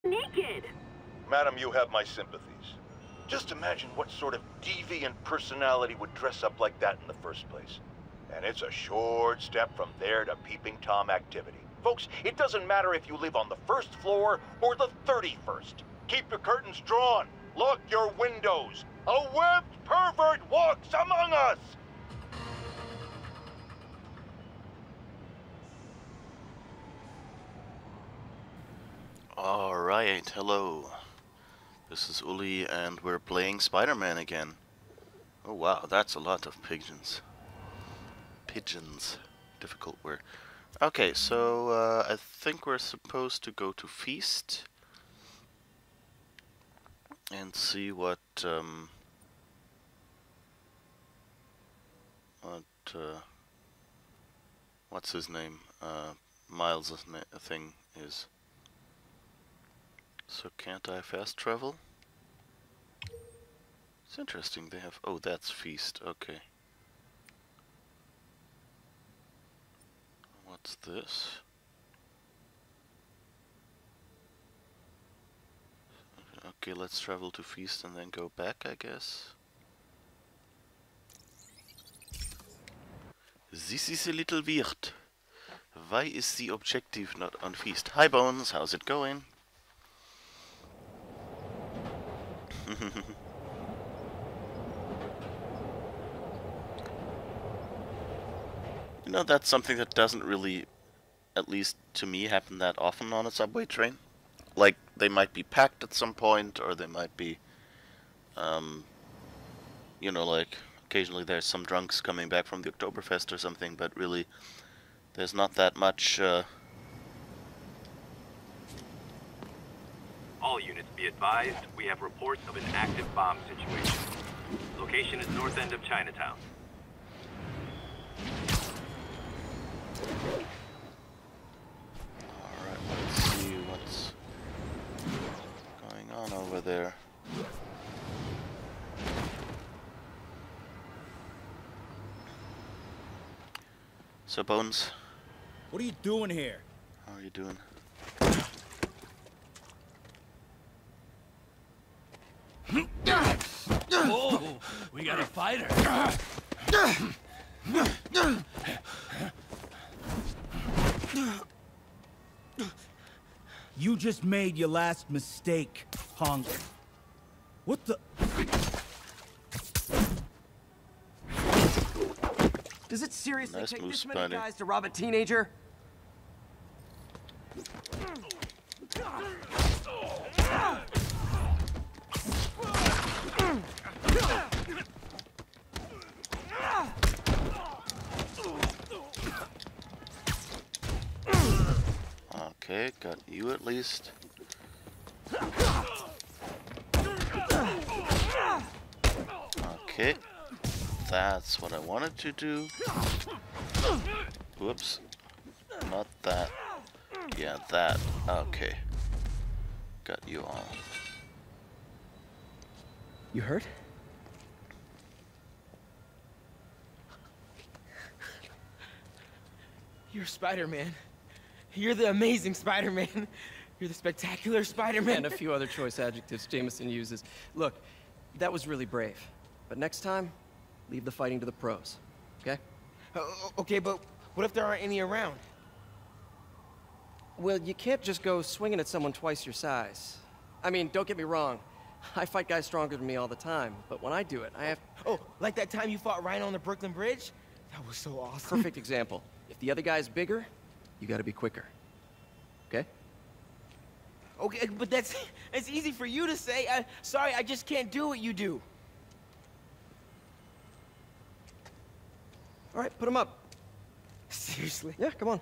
naked. Madam, you have my sympathies. Just imagine what sort of deviant personality would dress up like that in the first place. And it's a short step from there to peeping Tom activity. Folks, it doesn't matter if you live on the first floor or the 31st. Keep your curtains drawn. Lock your windows. A webbed pervert walks among us! Alright, hello. This is Uli and we're playing Spider-Man again. Oh wow, that's a lot of pigeons. Pigeons. Difficult word. Okay, so I think we're supposed to go to Feast and see what's his name? Miles' thing is. So can't I fast travel? It's interesting, they have... Oh, that's Feast, okay. What's this? Okay, let's travel to Feast and then go back, I guess. This is a little weird. Why is the objective not on Feast? Hi Bones, how's it going? You know, that's something that doesn't really, at least to me, happen that often on a subway train. Like, they might be packed at some point, or they might be, you know, like, occasionally there's some drunks coming back from the Oktoberfest or something, but really, there's not that much, All units be advised, we have reports of an active bomb situation. Location is north end of Chinatown. Alright, let's see what's going on over there. So Bones, What are you doing here? how are you doing? Oh, we got a fighter. You just made your last mistake, punk. What the? Does it seriously Nice take move, this many Spidey. guys to rob a teenager? Okay, got you at least. Okay, that's what I wanted to do. Whoops, not that. Yeah, that. Okay, got you all. You hurt? You're Spider-Man. You're the amazing Spider-Man. You're the spectacular Spider-Man. And a few other choice adjectives Jameson uses. Look, that was really brave. But next time, leave the fighting to the pros. Okay? Okay, but what if there aren't any around? Well, you can't just go swinging at someone twice your size. I mean, don't get me wrong. I fight guys stronger than me all the time. But when I do it, I have... Oh, like that time you fought Rhino on the Brooklyn Bridge? That was so awesome. Perfect example. If the other guy's bigger, you gotta be quicker. Okay? Okay, but that's easy for you to say. Sorry, I just can't do what you do. All right, put him up. Seriously? Yeah, come on.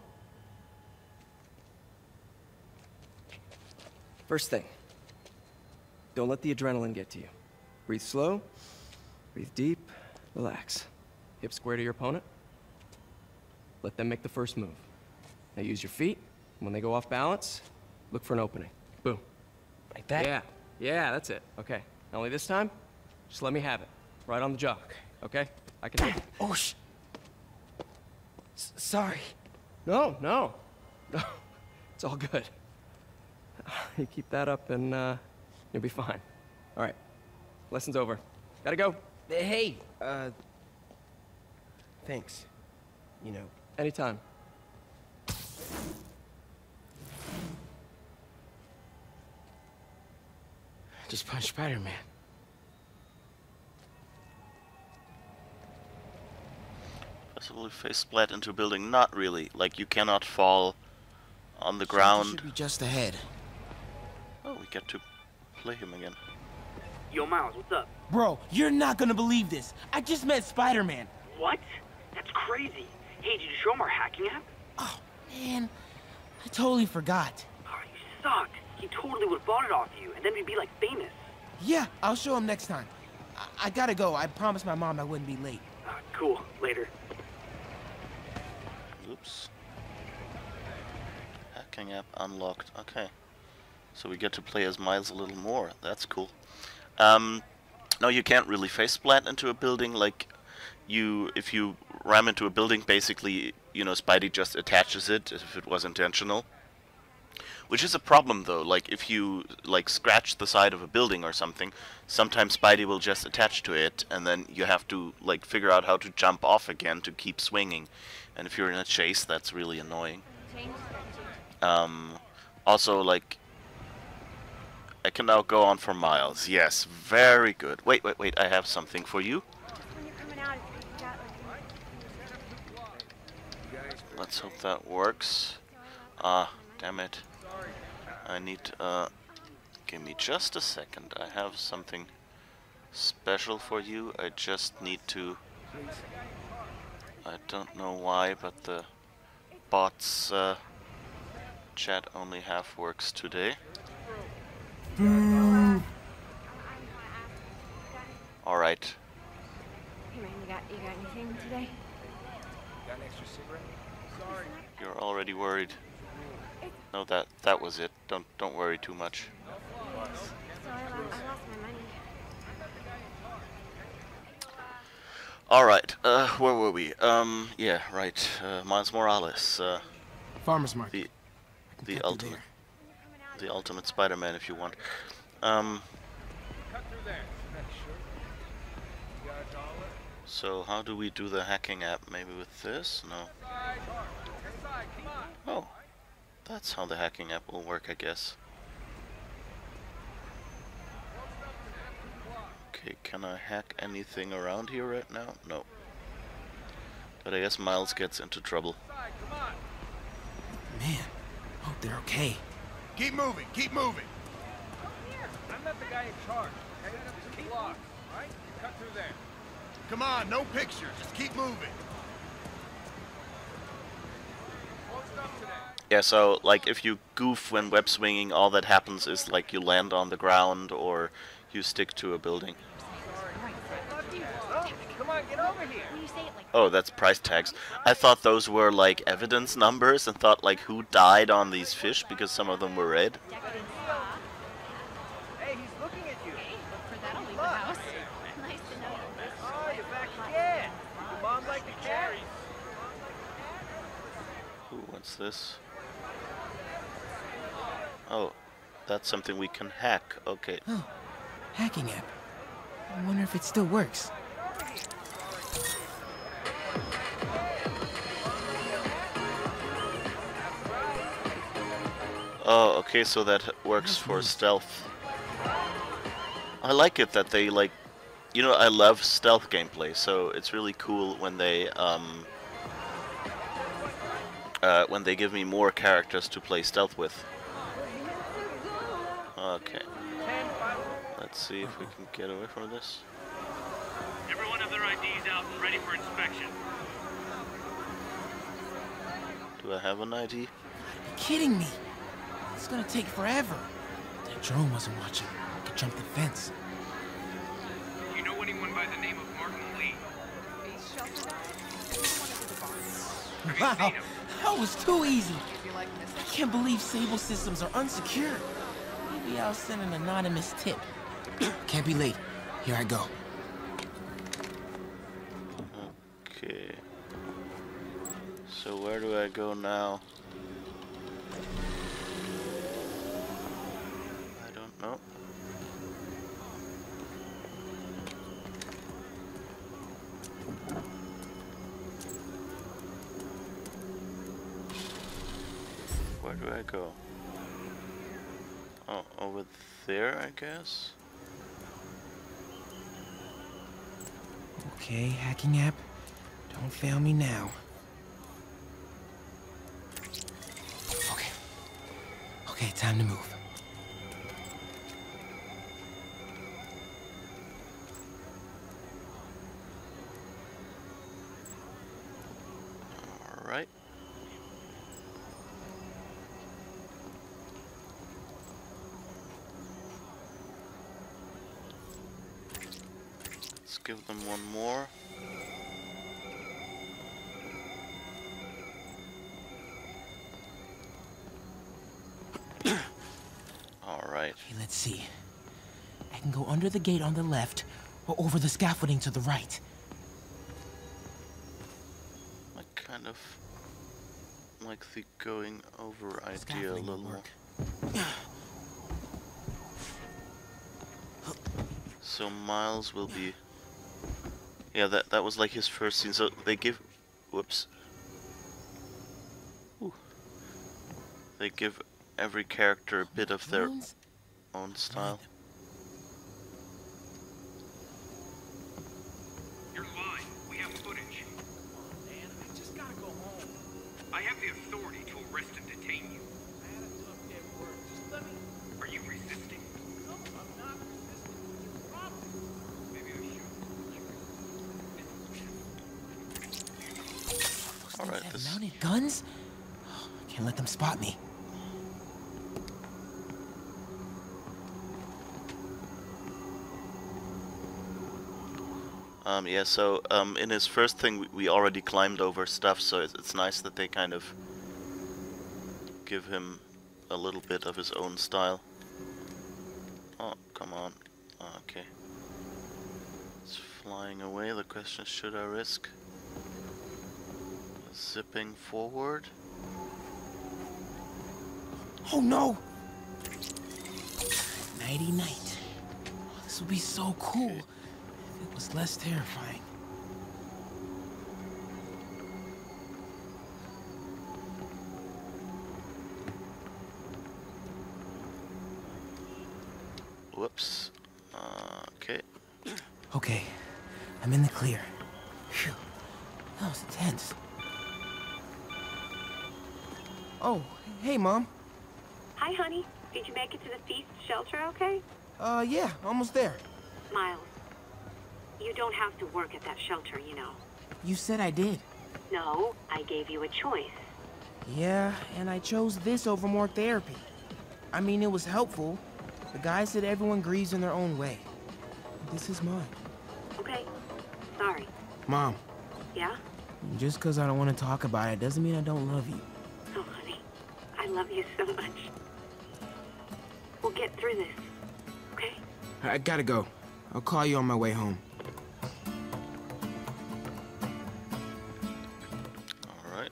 First thing, don't let the adrenaline get to you. Breathe slow, breathe deep, relax. Hip square to your opponent. Let them make the first move. Now use your feet. When they go off balance, look for an opening. Boom. Like that? Yeah, yeah, that's it. Okay. Now only this time, just let me have it. Right on the jaw. Okay? I can do it. Oh, sorry. No, no. No. It's all good. You keep that up and you'll be fine. All right, lesson's over. Gotta go. Hey, thanks. You know. Anytime. Just punch Spider-Man. Possibly face splat into a building. Not really. Like, you cannot fall on the Shelter ground. should be just ahead. Oh, we get to play him again. Yo, Miles, what's up? Bro, you're not gonna believe this. I just met Spider-Man. What? That's crazy. Hey, did you show him our hacking app? Oh, man. I totally forgot. Oh, you suck. He totally would have bought it off you, and then we'd be, like, famous. Yeah, I'll show him next time. I gotta go. I promised my mom I wouldn't be late. Cool. Later. Oops. Hacking app unlocked. Okay. So we get to play as Miles a little more. That's cool. No, you can't really face splat into a building. Like, if you ram into a building, basically, you know, Spidey just attaches it if it was intentional. Which is a problem, though. Like, if you, like, scratch the side of a building or something, sometimes Spidey will just attach to it, and then you have to, like, figure out how to jump off again to keep swinging. And if you're in a chase, that's really annoying. Also, like, I can now go on for Miles. Yes, very good. Wait, I have something for you. Let's hope that works. Ah, damn it. I need, give me just a second. I have something special for you. I just need to... I don't know why, but the bot's, chat only half works today. Alright. Hey man, you got anything today? Got an extra cigarette? Sorry. You're already worried. No, that was it. Don't worry too much. So I lost my money. Alright, where were we? Yeah, right. Miles Morales, Farmer's market. the cut through ultimate Spider-Man, if you want. So how do we do the hacking app? Maybe with this? No. Oh, that's how the hacking app will work, I guess. Okay, can I hack anything around here right now? No. But I guess Miles gets into trouble. Man, hope they're okay. Keep moving, keep moving. I'm not the guy in charge. I got up 2 blocks, right? Cut through there. Come on, no pictures, just keep moving. What's up today? Yeah, so, like, if you goof when web swinging, all that happens is, like, you land on the ground or you stick to a building. Oh, come on, get over here. Oh, that's price tags. I thought those were, like, evidence numbers and thought, like, who died on these fish because some of them were red. Hey, he's looking at you. For that, I'll leave the house. Nice to know. Oh, you're back again. Your mom like the carries. Ooh, what's this? Oh, that's something we can hack. Okay. Oh, hacking app. I wonder if it still works. Oh, okay, so that works for stealth. I like it that they, like, you know, I love stealth gameplay, so it's really cool when they give me more characters to play stealth with. Okay. Let's see if we can get away from this. Everyone have their IDs out and ready for inspection. Do I have an ID? You're kidding me. It's gonna take forever. That drone wasn't watching. I could jump the fence. Do you know anyone by the name of Martin Lee? Wow, that was too easy. I can't believe Sable systems are unsecured. Maybe I'll send an anonymous tip. Can't be late. Here I go. Okay. So where do I go now? Where do I go? Oh, over there, I guess? Okay, hacking app. Don't fail me now. Okay. Okay, time to move. Alright. Let's give them one more. Alright. Okay, let's see. I can go under the gate on the left, or over the scaffolding to the right. I kind of like the going over idea a Scaffolding will little more. work. So Miles will be... Yeah, that was like his first scene. So they give... Whoops. Ooh. They give every character a bit of their Drones? own style. You're fine. We have footage. Man, I just gotta go home. I have the authority to arrest and detain you. I had enough dead work. Just let me... Are you resisting? No, I'm not resisting. What's your problem? Maybe I should. Alright, Have this... mounted guns? Can't let them spot me. Yeah, so, in his first thing, we already climbed over stuff, so it's nice that they kind of give him a little bit of his own style. Oh, come on. Okay. It's flying away. The question is, should I risk zipping forward? Oh no! Nighty night. Oh, this would be so cool if it was less terrifying. Whoops. Okay. Okay, I'm in the clear. Phew, that was intense. Oh, hey, Mom. Hi, honey. Did you make it to the feast shelter okay? Yeah, almost there. Miles, you don't have to work at that shelter, you know. You said I did. No, I gave you a choice. Yeah, and I chose this over more therapy. I mean, it was helpful. The guy said everyone grieves in their own way. This is mine. Okay. Sorry. Mom, Yeah? just because I don't want to talk about it doesn't mean I don't love you. Oh, honey. I love you so much. We'll get through this. Okay? I gotta go. I'll call you on my way home. Alright.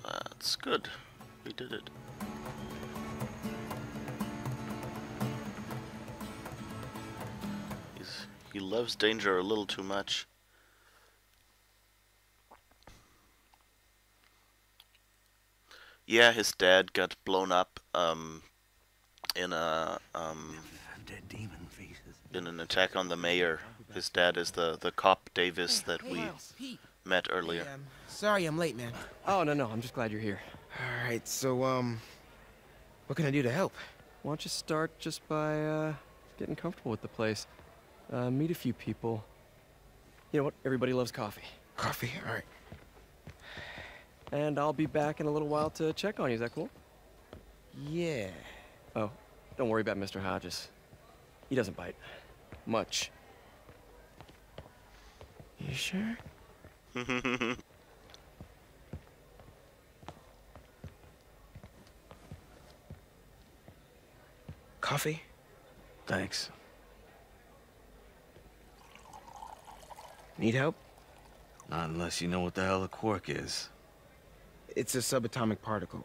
That's good. We did it. He loves danger a little too much. Yeah, his dad got blown up in a in an attack on the mayor. His dad is the cop Davis that we met earlier. Hey, sorry I'm late, man. Oh, no, I'm just glad you're here. All right, so, what can I do to help? Why don't you start just by, getting comfortable with the place? Meet a few people. You know what? Everybody loves coffee. Coffee? All right. And I'll be back in a little while to check on you. Is that cool? Yeah. Oh, don't worry about Mr. Hodges. He doesn't bite. Much. You sure? Coffee? Thanks. Need help? Not unless you know what the hell a quark is. It's a subatomic particle.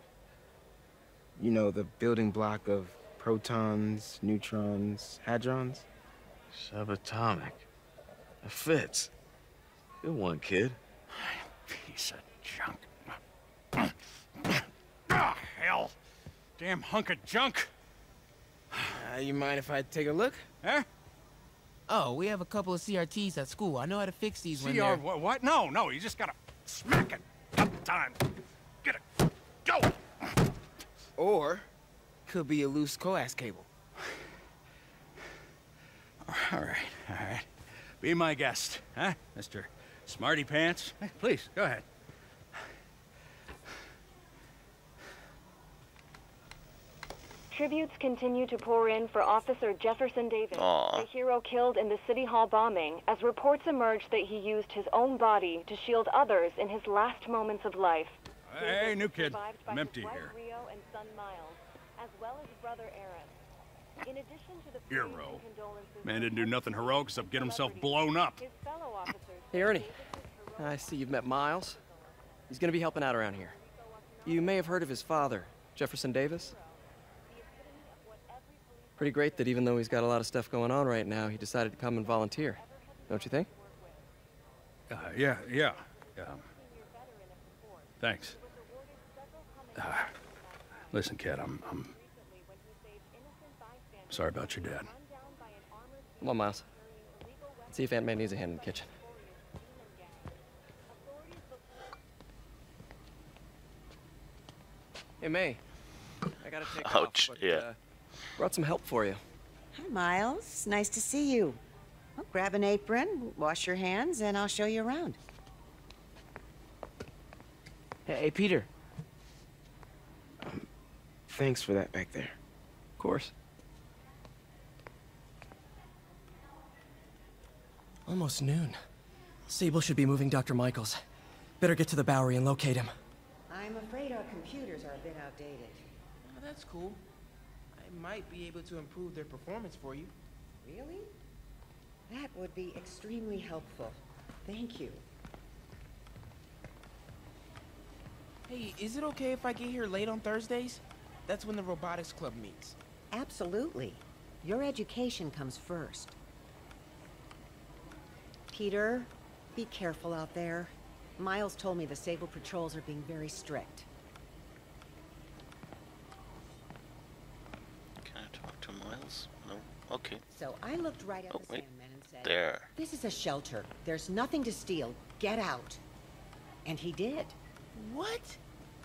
You know, the building block of protons, neutrons, hadrons. Subatomic. It fits. Good one, kid. Piece of Junk. Ah, hell. Damn hunk of junk. You mind if I take a look? Huh? Oh, we have a couple of CRTs at school. I know how to fix these when CR they're... what? No, you just gotta smack it a couple times. Get it. Go! Or, could be a loose coax cable. All right. Be my guest, huh, Mr. Smarty Pants? Hey, please, go ahead. Tributes continue to pour in for Officer Jefferson Davis, the hero killed in the City Hall bombing, as reports emerge that he used his own body to shield others in his last moments of life. Hey, new kid. I'm empty here. Rio and son Miles, as well as brother Aaron. In addition to the Hero. Man didn't do nothing heroic except get himself blown up. his fellow officers, Hey, Ernie. I see you've met Miles. He's gonna be helping out around here. You may have heard of his father, Jefferson Davis. Pretty great that even though he's got a lot of stuff going on right now, he decided to come and volunteer. Don't you think? Yeah. Thanks. Listen, kid, I'm sorry about your dad. Come on, Miles. Let's see if Aunt May needs a hand in the kitchen. Hey, May. I gotta take Ouch, off, but, yeah. Brought some help for you. Hi, Miles. Nice to see you. Well, grab an apron, wash your hands, and I'll show you around. Hey, Peter. Thanks for that back there. Of course. Almost noon. Sable should be moving Dr. Michaels. Better get to the Bowery and locate him. I'm afraid our computers are a bit outdated. Oh, that's cool. I might be able to improve their performance for you. Really? That would be extremely helpful. Thank you. Hey, is it okay if I get here late on Thursdays? That's when the robotics club meets. Absolutely. Your education comes first. Peter, be careful out there. Miles told me the Sable patrols are being very strict. Can I talk to Miles? No? Okay. So I looked right at the wait. Sandman and said, There. "This is a shelter. There's nothing to steal. Get out." And he did. What?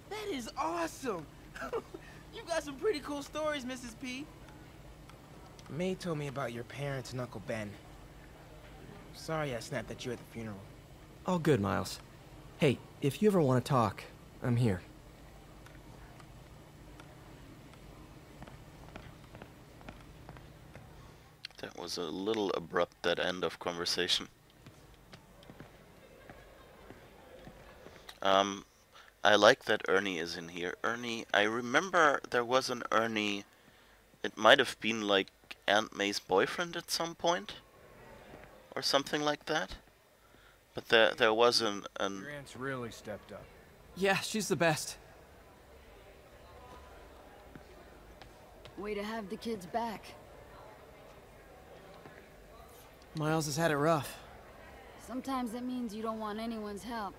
That is awesome! You got some pretty cool stories, Mrs. P. May told me about your parents and Uncle Ben. Sorry I snapped at you at the funeral. All good, Miles. Hey, if you ever want to talk, I'm here. That was a little abrupt, that end of conversation. I like that Ernie is in here. Ernie, I remember there was an Ernie, it might have been like Aunt May's boyfriend at some point, or something like that. But there was an Your aunt's really stepped up. Yeah, she's the best. Way to have the kids back. Miles has had it rough. Sometimes that means you don't want anyone's help,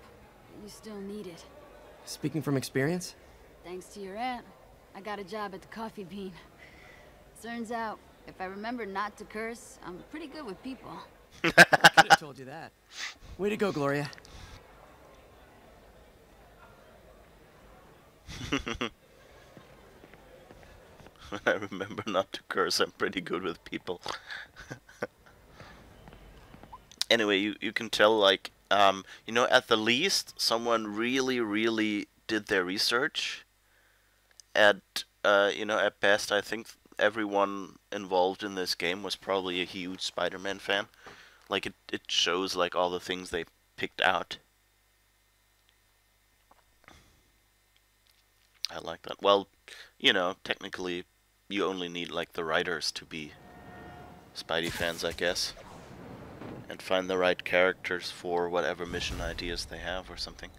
but you still need it. Speaking from experience? Thanks to your aunt, I got a job at the Coffee Bean. Turns out, if I remember not to curse, I'm pretty good with people. I could have told you that. Way to go, Gloria. I remember not to curse, I'm pretty good with people. Anyway, you can tell, like, you know, at the least, someone really did their research. At, you know, at best, I think everyone involved in this game was probably a huge Spider-Man fan. Like, it shows, like, all the things they picked out. I like that. Well, you know, technically, you only need, like, the writers to be Spidey fans, I guess. And find the right characters for whatever mission ideas they have or something.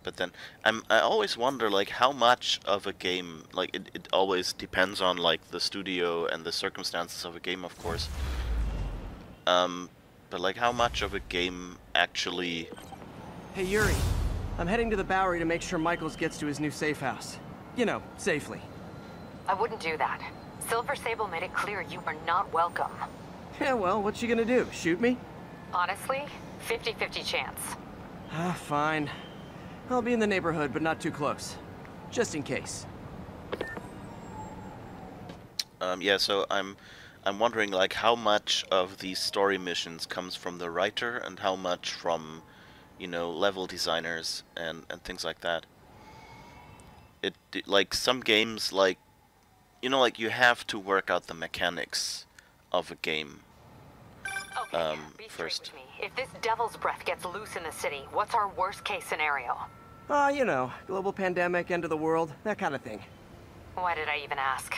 But then, I always wonder, like, how much of a game, like, it always depends on, like, the studio and the circumstances of a game, of course. But, like, how much of a game actually... Hey, Yuri. I'm heading to the Bowery to make sure Michaels gets to his new safe house. You know, safely. I wouldn't do that. Silver Sable made it clear you are not welcome. Yeah, well, what's she gonna do? Shoot me? Honestly, 50-50 chance. Ah, fine. I'll be in the neighborhood, but not too close. Just in case. Yeah, so I'm wondering, like, how much of these story missions comes from the writer and how much from, you know, level designers and things like that. Like, some games, like, you know, like, you have to work out the mechanics of a game. Okay, be first. straight with me. If this devil's breath gets loose in the city, what's our worst case scenario? You know, global pandemic, end of the world, that kind of thing. Why did I even ask?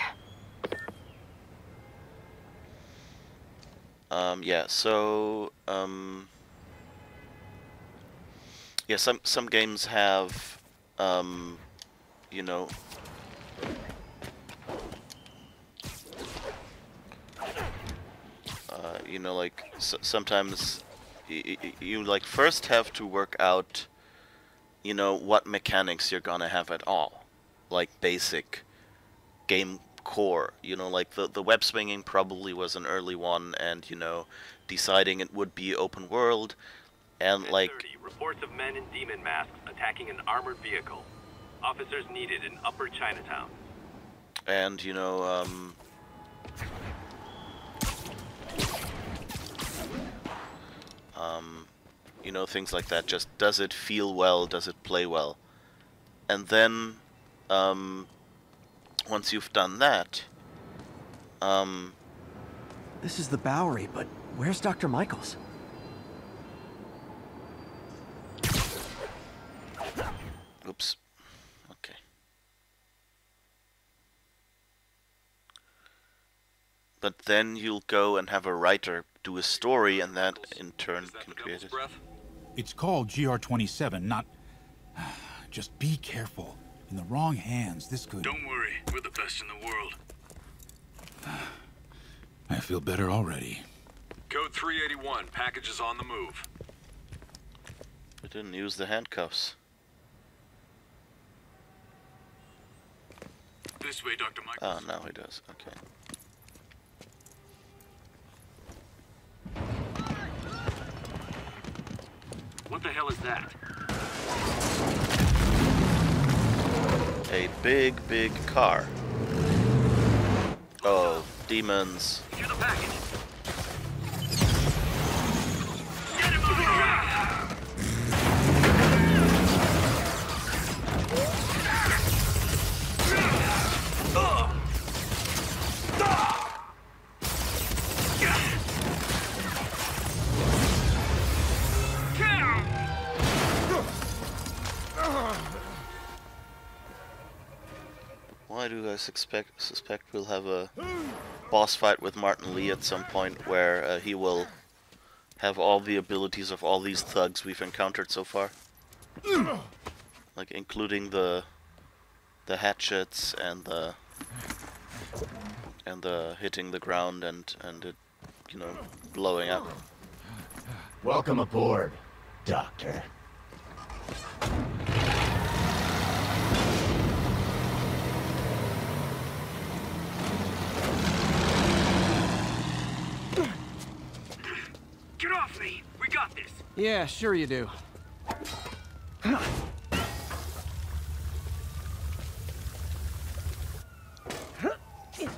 Yeah, so, yeah, some games have, you know, you know, like, sometimes you, like, first have to work out, you know, what mechanics you're gonna have at all. Like, basic game core, you know, like the web swinging probably was an early one, and, you know, deciding it would be open world, and like... Reports of men in demon masks attacking an armored vehicle. Officers needed in Upper Chinatown. And, you know, you know, things like that. Just, does it feel well? Does it play well? And then, once you've done that, This is the Bowery, but where's Dr. Michaels? Oops. Okay. But then you'll go and have a writer do a story, and that in turn can create it. It's called GR27, not... Just be careful. In the wrong hands, this could... Don't worry, we're the best in the world. I feel better already. Code 381, package is on the move. I didn't use the handcuffs. This way, Dr. Michaels. Oh, now he does. Okay. What the hell is that? A big, big car. Oh, demons. Secure the package. Why do I suspect we'll have a boss fight with Martin Lee at some point where he will have all the abilities of all these thugs we've encountered so far? Like, including the hatchets and the hitting the ground and it, you know, blowing up. Welcome aboard, Doctor. Get off me! We got this! Yeah, sure you do.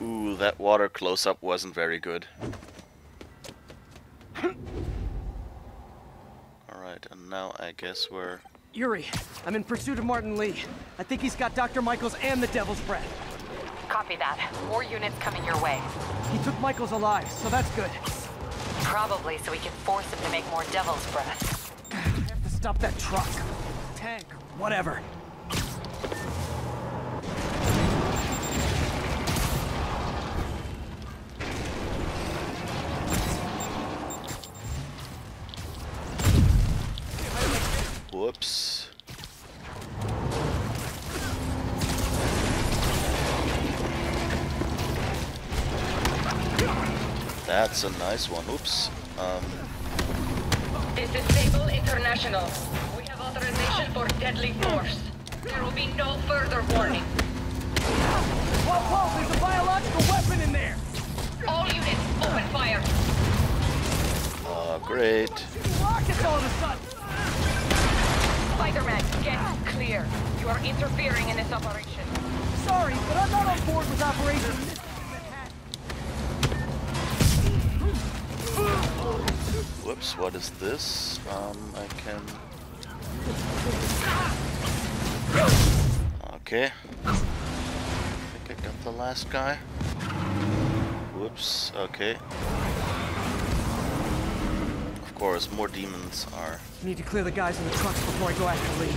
Ooh, that water close-up wasn't very good. Alright, and now I guess we're... Yuri, I'm in pursuit of Martin Lee. I think he's got Dr. Michaels and the Devil's Breath. Copy that. More units coming your way. He took Michaels alive, so that's good. Probably so we can force him to make more Devil's Breath. I have to stop that truck. Tank, whatever. Whoops. That's a nice one. Oops. This is Sable International. We have Authorization for deadly force. There will be no further warning. Whoa, there's a biological weapon in there! All units, open fire. Oh, great. Rockets all of a sudden! Spider-Man, get clear. You are interfering in this operation. Sorry, but I'm not on board with Operation Whoops, what is this? I can... Okay. I think I got the last guy. Whoops, okay. Of course, more demons are... Need to clear the guys in the trucks before I go after Lee.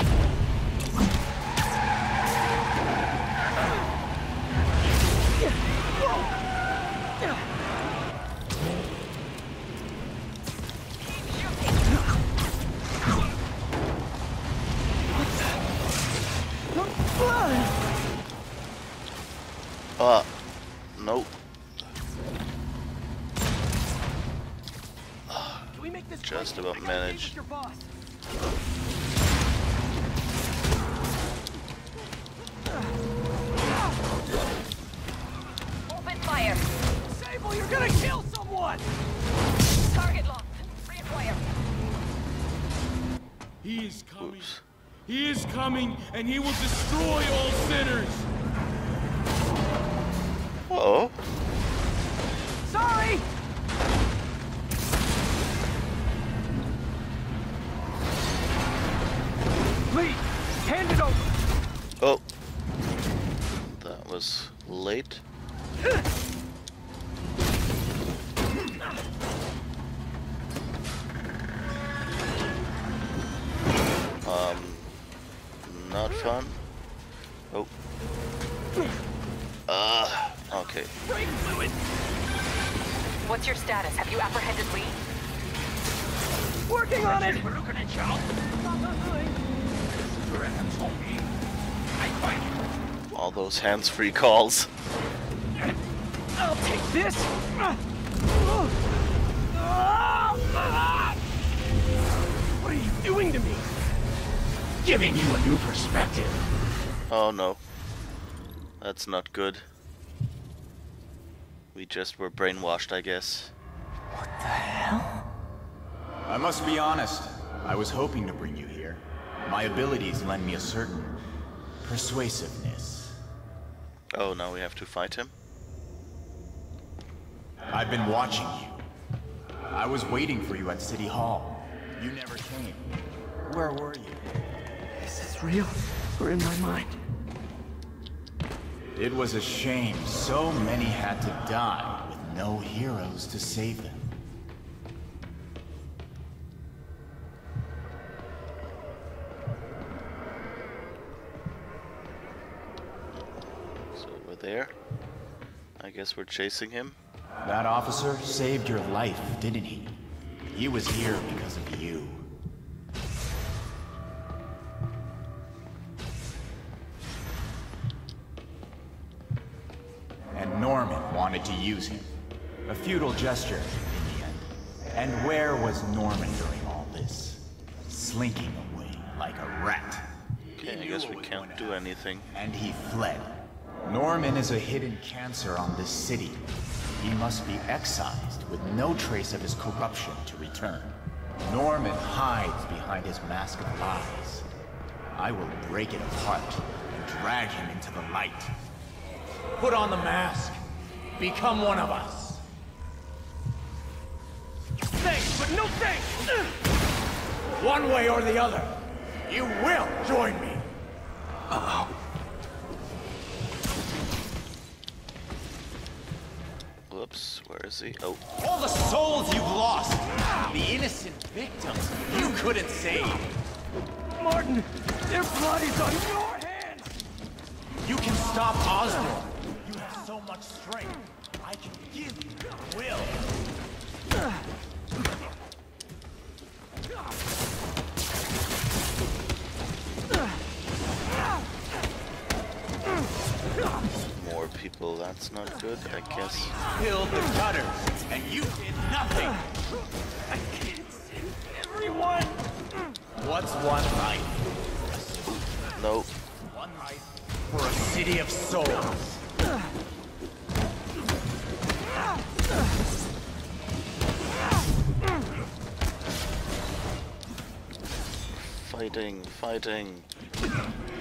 Nope. Just about managed. Open fire. Sable, you're gonna kill someone! Target locked. Reacquire. He is coming. Oops. He is coming, and he will destroy all sinners. Uh-oh. Sorry! Lee, hand it over! Oh. That was late. Not fun. Oh. Okay. What's your status? Have you apprehended Lee? Working on it! All those hands-free calls. I'll take this! What are you doing to me? Giving you a new perspective. Oh no. That's not good. We just were brainwashed, I guess. What the hell? I must be honest. I was hoping to bring you here. My abilities lend me a certain persuasiveness. Oh, now we have to fight him? I've been watching you. I was waiting for you at City Hall. You never came. Where were you? Is this real or in my mind? It was a shame so many had to die with no heroes to save them. So we're there. I guess we're chasing him. That officer saved your life, didn't he? He was here because of you. And Norman wanted to use him. A futile gesture, in the end. And where was Norman during all this? Slinking away like a rat. Okay, I guess we can't do anything. And he fled. Norman is a hidden cancer on this city. He must be excised with no trace of his corruption to return. Norman hides behind his mask of lies. I will break it apart and drag him into the light. Put on the mask. Become one of us. Thanks, but no thanks! One way or the other, you will join me. Uh-oh. Whoops, where is he? Oh. All the souls you've lost, the innocent victims you couldn't save. Martin, their blood is on your hands! You can stop Osborn. You have so much strength. I can give you will. More people, that's not good, I guess. Killed the cutters, and you did nothing. I can't save everyone! What's one life? No. One life for a city of souls. Fighting.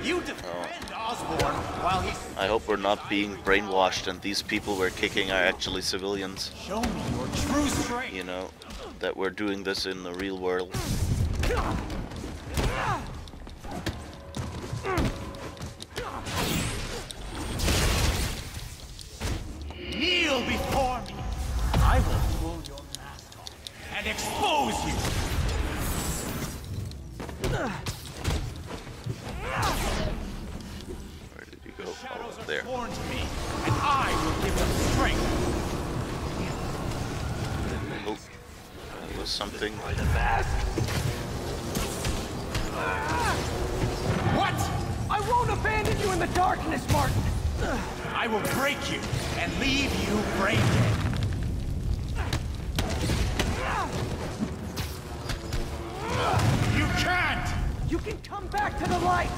You defend Osborn while he's... I hope we're not being brainwashed and these people we're kicking are actually civilians. Show me your true strength. You know, that we're doing this in the real world. Kneel before me. I will pull your mask off and expose you. Where did you go? Shadows Oh, are there. sworn to me, and I will give them strength. Oh, that was something. What? I won't abandon you in the darkness, Martin! I will break you and leave you brain dead. You can't! You can come back to the light!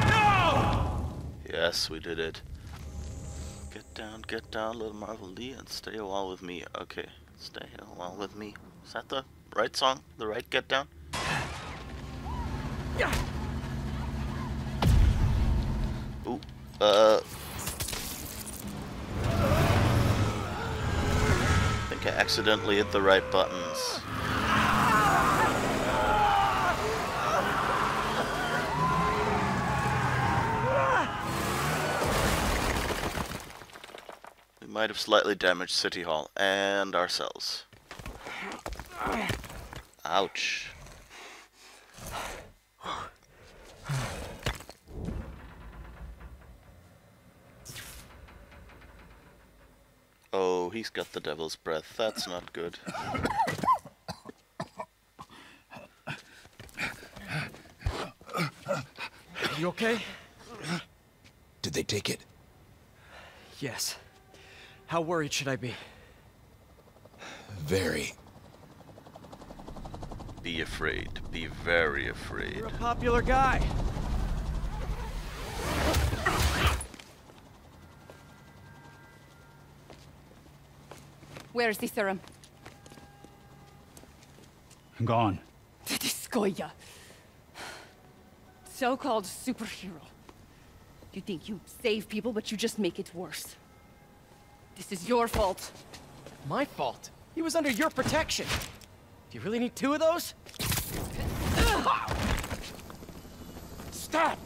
No! Yes, we did it. Get down, little Marvel Lee, and stay a while with me. Okay, stay a while with me. Is that the right song? The right get down? Ooh, I think I accidentally hit the right buttons. We might have slightly damaged City Hall and ourselves. Ouch. Oh, he's got the devil's breath. That's not good. You okay? Did they take it? Yes. How worried should I be? Very. Be afraid. Be very afraid. You're a popular guy. Where's the serum? Gone. Skoya. So-called superhero. You think you save people, but you just make it worse. This is your fault. My fault? He was under your protection. Do you really need two of those? Stop!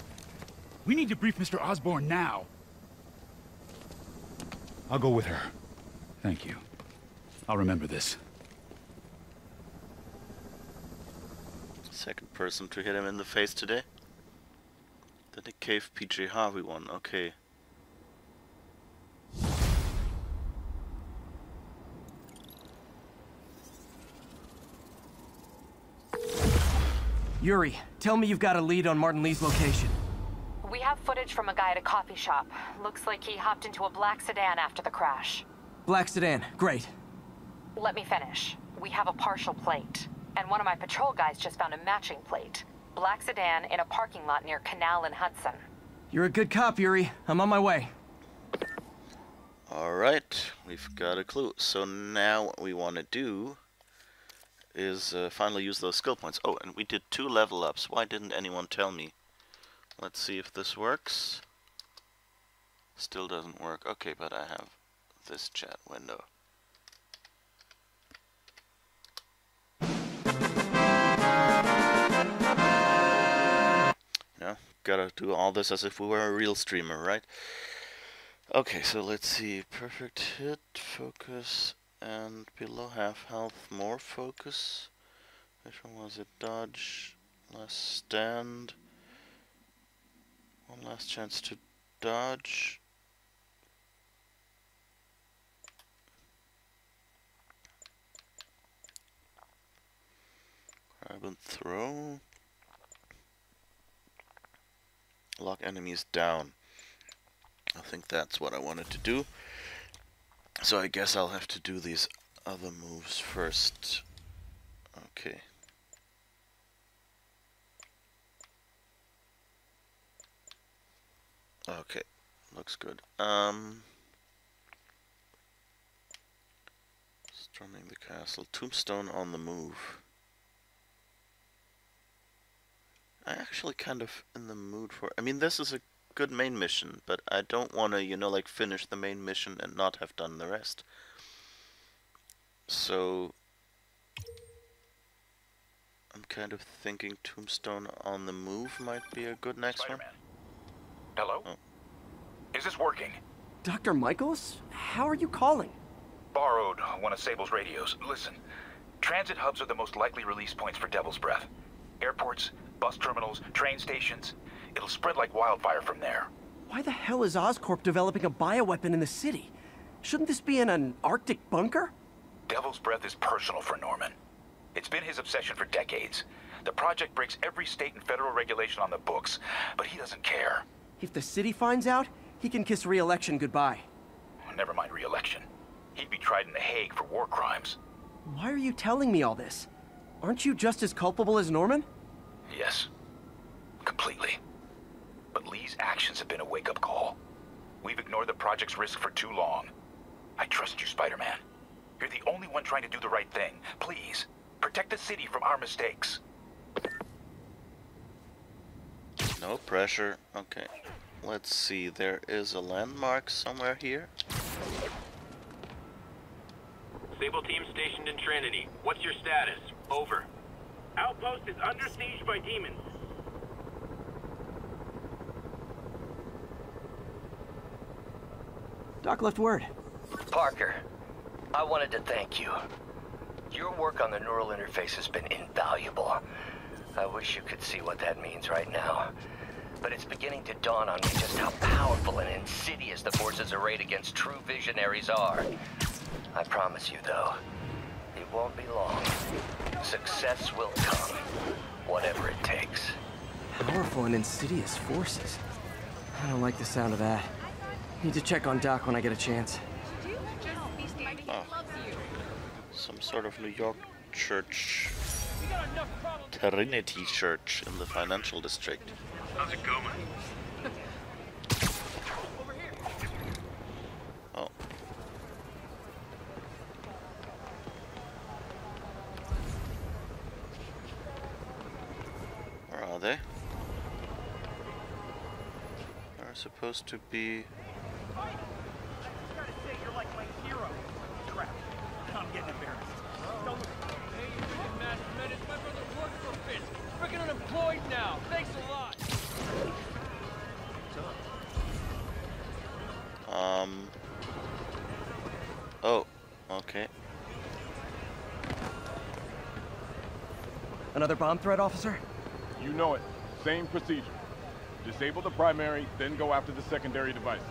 We need to brief Mr. Osborn now. I'll go with her. Thank you. I'll remember this. Second person to hit him in the face today. The Nick Cave PJ Harvey one, okay. Yuri, tell me you've got a lead on Martin Lee's location. We have footage from a guy at a coffee shop. Looks like he hopped into a black sedan after the crash. Black sedan, great. Let me finish. We have a partial plate. And one of my patrol guys just found a matching plate. Black sedan in a parking lot near Canal and Hudson. You're a good cop, Yuri. I'm on my way. Alright, we've got a clue. So now what we want to do is finally use those skill points. Oh, and we did 2 level ups. Why didn't anyone tell me? Let's see if this works. Still doesn't work. Okay, but I have this chat window. Yeah, gotta do all this as if we were a real streamer, right? Okay, so let's see. Perfect hit, focus, and below half health, more focus. Which one was it? Dodge, last stand. One last chance to dodge. Grab and throw. Lock enemies down. I think that's what I wanted to do. So I guess I'll have to do these other moves first. Okay. Okay, looks good. Storming the castle. Tombstone on the move. I'm actually kind of in the mood for... I mean, this is a good main mission, but I don't want to, you know, like finish the main mission and not have done the rest. So I'm kind of thinking Tombstone on the move might be a good next one. Hello? Oh. Is this working? Dr. Michaels? How are you calling? Borrowed one of Sable's radios. Listen, transit hubs are the most likely release points for Devil's Breath. Airports, bus terminals, train stations. It'll spread like wildfire from there. Why the hell is Oscorp developing a bioweapon in the city? Shouldn't this be in an Arctic bunker? Devil's Breath is personal for Norman. It's been his obsession for decades. The project breaks every state and federal regulation on the books, but he doesn't care. If the city finds out, he can kiss re-election goodbye. Never mind re-election. He'd be tried in The Hague for war crimes. Why are you telling me all this? Aren't you just as culpable as Norman? Yes. Completely. But Lee's actions have been a wake-up call. We've ignored the project's risk for too long. I trust you, Spider-Man. You're the only one trying to do the right thing. Please, protect the city from our mistakes. No pressure. Okay. Let's see. There is a landmark somewhere here. Sable team stationed in Trinity. What's your status? Over. Outpost is under siege by demons. Doc left word. Parker, I wanted to thank you. Your work on the neural interface has been invaluable. I wish you could see what that means right now. But it's beginning to dawn on me just how powerful and insidious the forces arrayed against true visionaries are. I promise you, though, it won't be long. Success will come, whatever it takes. Powerful and insidious forces. I don't like the sound of that. Need to check on Doc when I get a chance. Oh. Some sort of New York church. Trinity Church in the financial district. How's it going? Oh. Where are they? They're supposed to be... I'm getting embarrassed. Hey, you didn't master menace. My brother worked for Fitz. Freaking unemployed now. Thanks a lot. Oh, okay. Another bomb threat, officer? You know it. Same procedure. Disable the primary, then go after the secondary devices.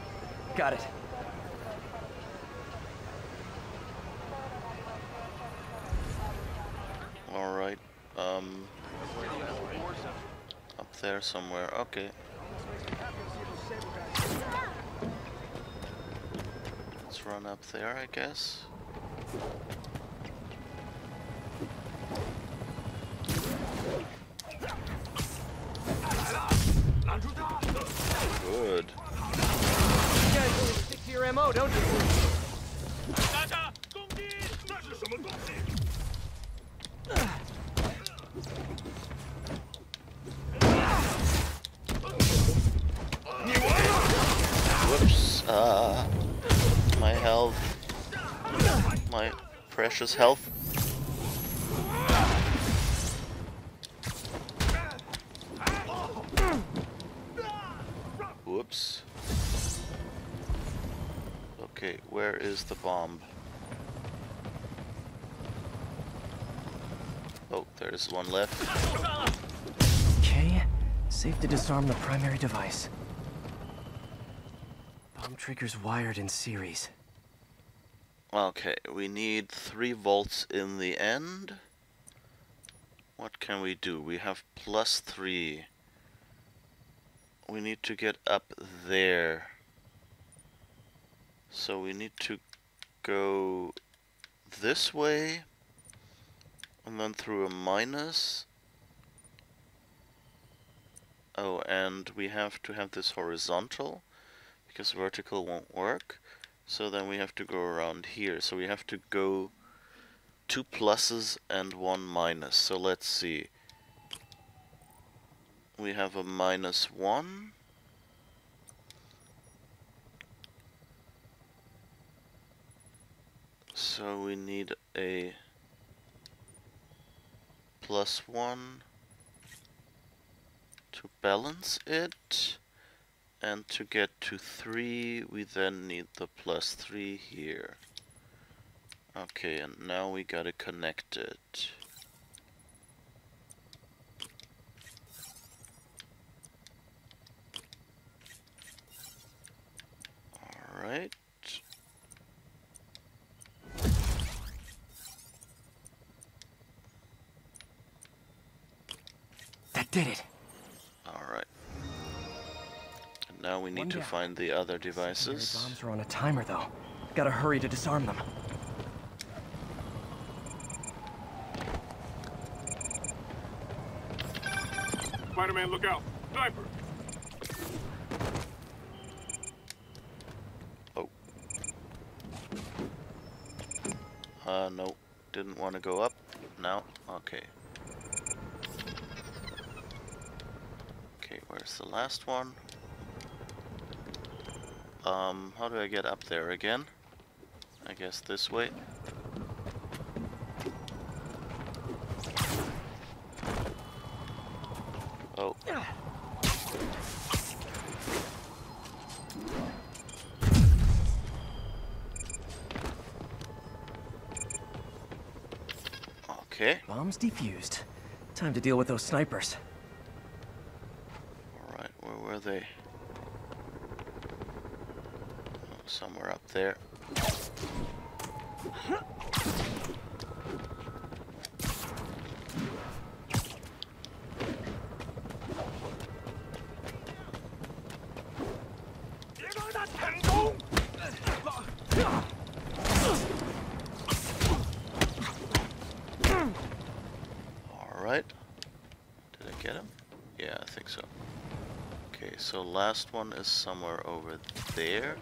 Got it. Alright, up there somewhere, okay. Let's run up there, I guess. Good. You guys really stick to your MO, don't you? Whoops. My health. My precious health. Whoops. Okay, where is the bomb? Oh, there's one left. Okay, safe to disarm the primary device. Bomb triggers wired in series. Okay, we need 3 volts in the end. What can we do? We have +3. We need to get up there. So we need to go this way and then through a minus. Oh, and we have to have this horizontal because vertical won't work. So then we have to go around here. So we have to go 2 pluses and 1 minus. So let's see. We have a -1. So we need a +1 to balance it. And to get to 3, we then need the +3 here. Okay, and now we gotta connect it. Alright. That did it. Alright. And now we need to find the other devices. Bombs are on a timer, though. Gotta hurry to disarm them. Spider-Man, look out! Sniper! Oh. No. Didn't want to go up. No. Okay. Okay, where's the last one? How do I get up there again? I guess this way. Oh. Okay. Bombs defused. Time to deal with those snipers. Alright, where were they? Oh, somewhere up there. Alright. Did I get him? Yeah, I think so. Okay, so last one is somewhere over there.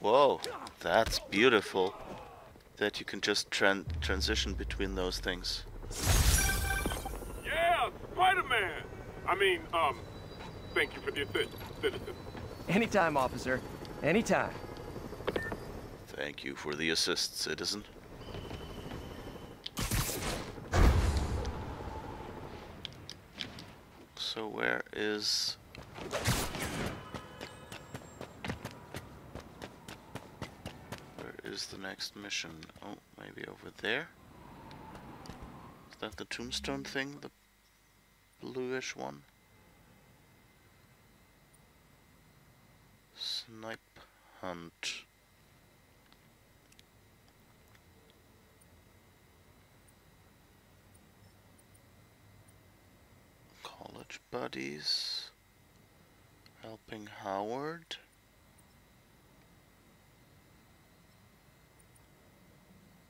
Whoa, that's beautiful. That you can just transition between those things. Yeah, Spider-Man! I mean, thank you for the assist, citizen. Anytime, officer. Anytime. Thank you for the assist, citizen. So where is... Where is the next mission? Oh, maybe over there? Is that the tombstone thing? The bluish one? Snipe hunt. College buddies. Helping Howard.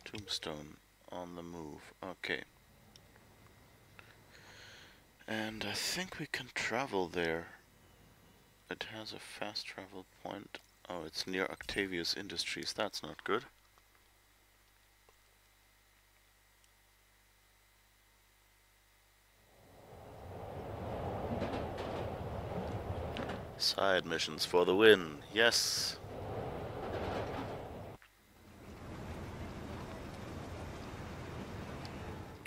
Tombstone on the move. Okay. And I think we can travel there. It has a fast travel point. Oh, it's near Octavius Industries. That's not good. Side missions for the win. Yes.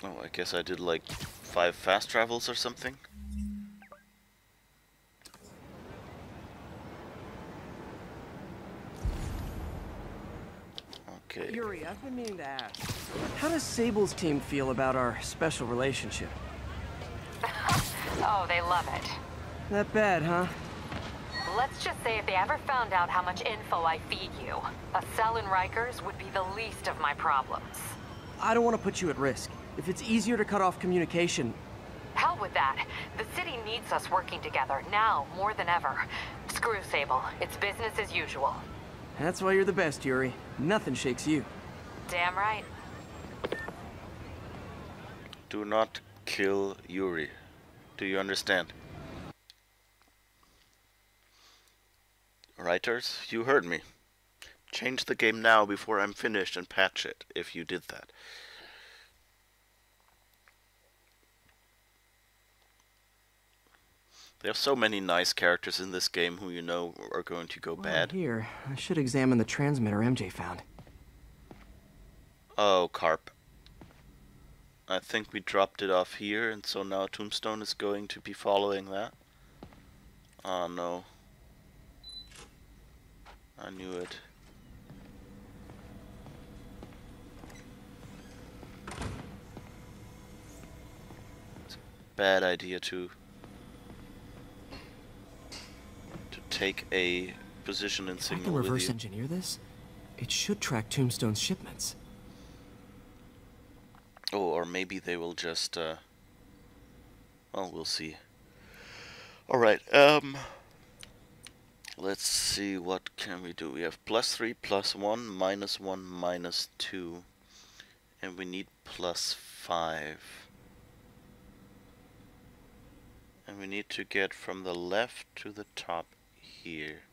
Oh, I guess I did like 5 fast travels or something. Okay. Yuri, I've been meaning to ask. How does Sable's team feel about our special relationship? Oh, they love it. That bad, huh? Let's just say if they ever found out how much info I feed you, a cell in Rikers would be the least of my problems. I don't want to put you at risk. If it's easier to cut off communication... Hell with that. The city needs us working together, now more than ever. Screw Sable. It's business as usual. That's why you're the best, Yuri. Nothing shakes you. Damn right. Do not kill Yuri. Do you understand? Writers, you heard me. Change the game now before I'm finished and patch it, if you did that. There are so many nice characters in this game who you know are going to go bad. Here, I should examine the transmitter MJ found. Oh, Carp. I think we dropped it off here, and so now Tombstone is going to be following that. Oh no. I knew it. It's a bad idea to take a position in signal I can with reverse you. engineer this. It should track Tombstone's shipments. Oh, or maybe they will just, well, we'll see. Alright, let's see, what can we do? We have +3, +1, -1, -2, and we need +5. And we need to get from the left to the top here.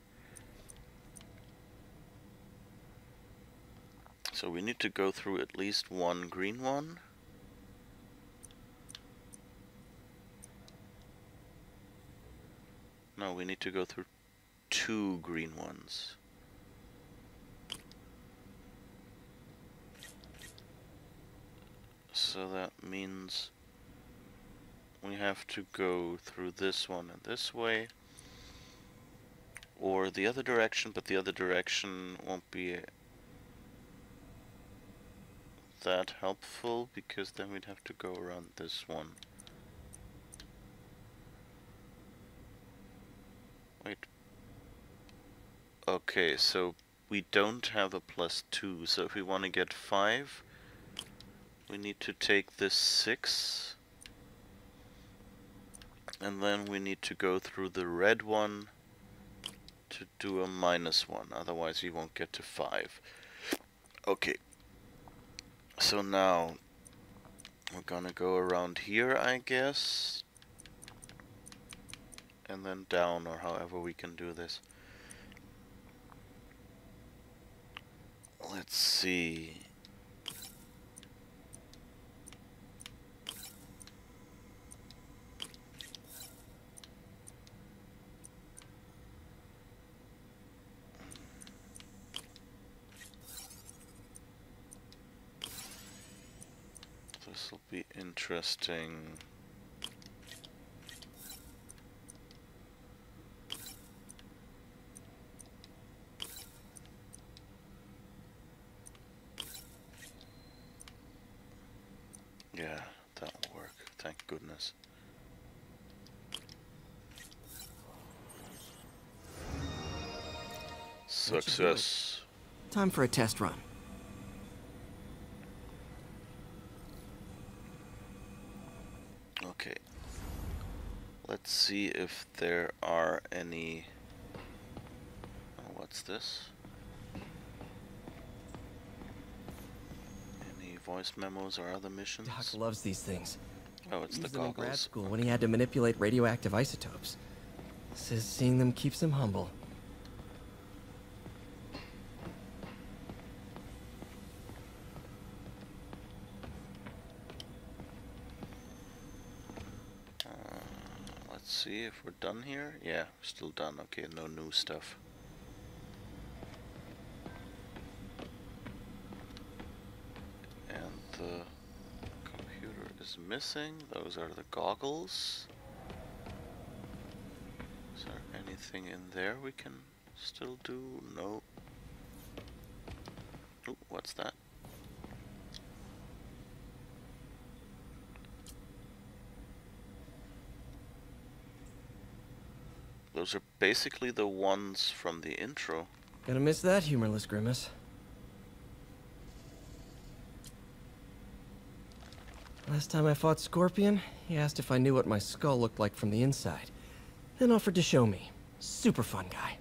So we need to go through at least one green one. No, we need to go through 2 green ones. So that means we have to go through this one and this way, or the other direction, but the other direction won't be that helpful because then we'd have to go around this one. Wait. Okay, so we don't have a +2, so if we want to get 5, we need to take this 6, and then we need to go through the red one to do a -1, otherwise we won't get to 5. Okay. So now we're gonna go around here, I guess, and then down, or however we can do this. Let's see. This will be interesting. Yeah, that'll work. Thank goodness. Success. Time for a test run. Okay. Let's see if there are any... Oh, what's this? Any voice memos or other missions? Doc loves these things. Oh, it's the Used them in grad goggles. school when he had to manipulate radioactive isotopes. Says seeing them keeps him humble. Let's see if we're done here. Yeah, we're still done. Okay, no new stuff. And the computer is missing. Those are the goggles. Is there anything in there we can still do? No. Ooh, what's that? Those are basically the ones from the intro. Gonna miss that humorless grimace. Last time I fought Scorpion, he asked if I knew what my skull looked like from the inside. Then offered to show me. Super fun guy.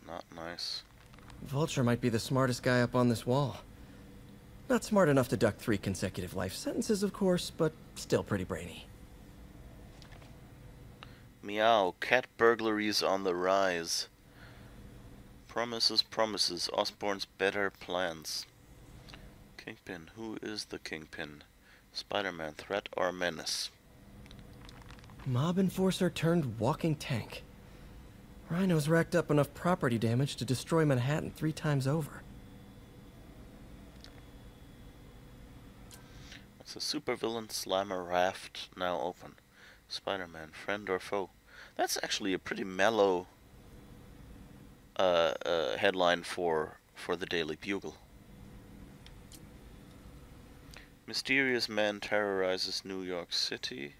Not nice. Vulture might be the smartest guy up on this wall. Not smart enough to duck 3 consecutive life sentences, of course, but still pretty brainy. Meow, cat burglaries on the rise. Promises, promises, Osborn's better plans. Kingpin, who is the Kingpin? Spider-Man, threat or menace? Mob enforcer turned walking tank. Rhino's racked up enough property damage to destroy Manhattan 3 times over. It's a supervillain slammer raft now open. Spider-Man, friend or foe? That's actually a pretty mellow headline for the Daily Bugle. Mysterious man terrorizes New York City.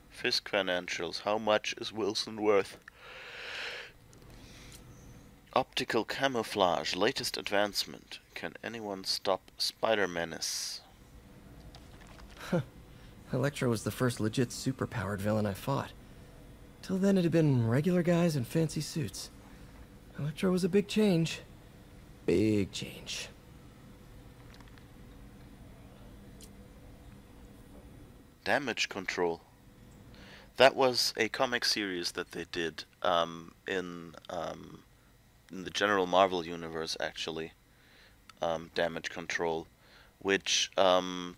Fisk financials. How much is Wilson worth? Optical camouflage. Latest advancement. Can anyone stop Spider-Menace? Electro was the first legit superpowered villain I fought. Till then it had been regular guys in fancy suits. Electro was a big change. Big change. Damage control. That was a comic series that they did in the general Marvel universe, actually. Damage control, which was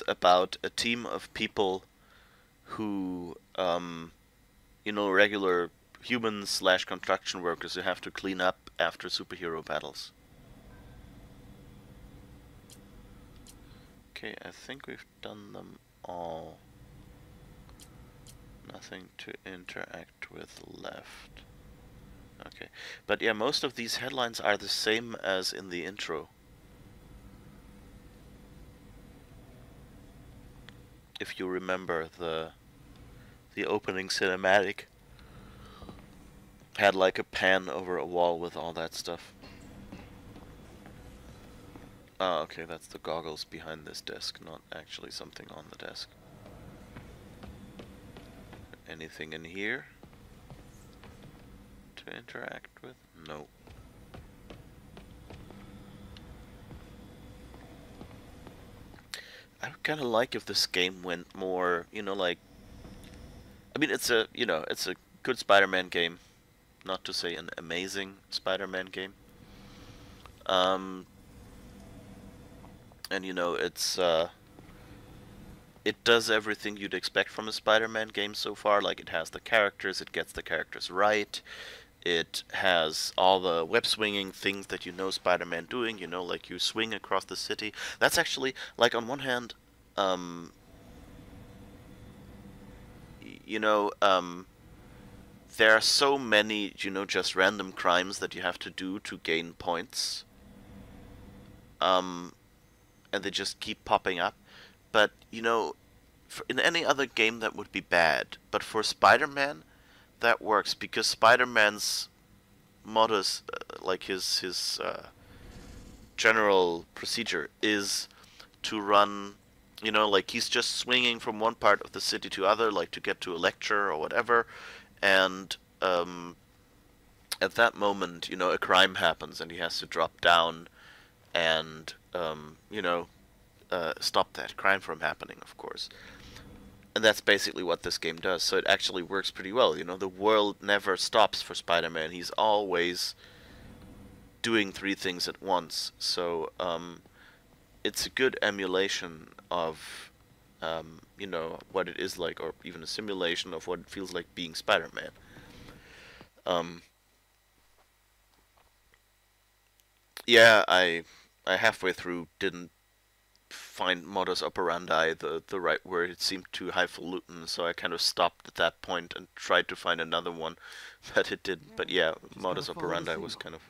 about a team of people who, you know, regular humans / construction workers who have to clean up after superhero battles. Okay, I think we've done them all. Nothing to interact with left. Okay, but yeah, most of these headlines are the same as in the intro. If you remember, the opening cinematic had like a pan over a wall with all that stuff. Oh, okay, that's the goggles behind this desk, not actually something on the desk. Anything in here to interact with? No. I would kind of like if this game went more, you know, like, I mean, it's a, you know, it's a good Spider-Man game, not to say an amazing Spider-Man game. And you know, it's it does everything you'd expect from a Spider-Man game so far. Like, it has the characters, it gets the characters right, it has all the web-swinging things that you know Spider-Man doing, you know, like you swing across the city. That's actually, like, on one hand, you know, there are so many, you know, just random crimes that you have to do to gain points. And they just keep popping up. But, you know, in any other game that would be bad. But for Spider-Man, that works, because Spider-Man's modus, like his general procedure, is to run, you know, like he's just swinging from one part of the city to other, like to get to a lecture or whatever, and at that moment, you know, a crime happens and he has to drop down and, you know, stop that crime from happening, of course. And that's basically what this game does, so it actually works pretty well. You know, the world never stops for Spider-Man. He's always doing 3 things at once, so it's a good emulation of, you know, what it is like, or even a simulation of what it feels like being Spider-Man. Yeah, I halfway through didn't find modus operandi the right word. It seemed too highfalutin, so I kind of stopped at that point and tried to find another one, but it didn't. But yeah, modus operandi was kind of...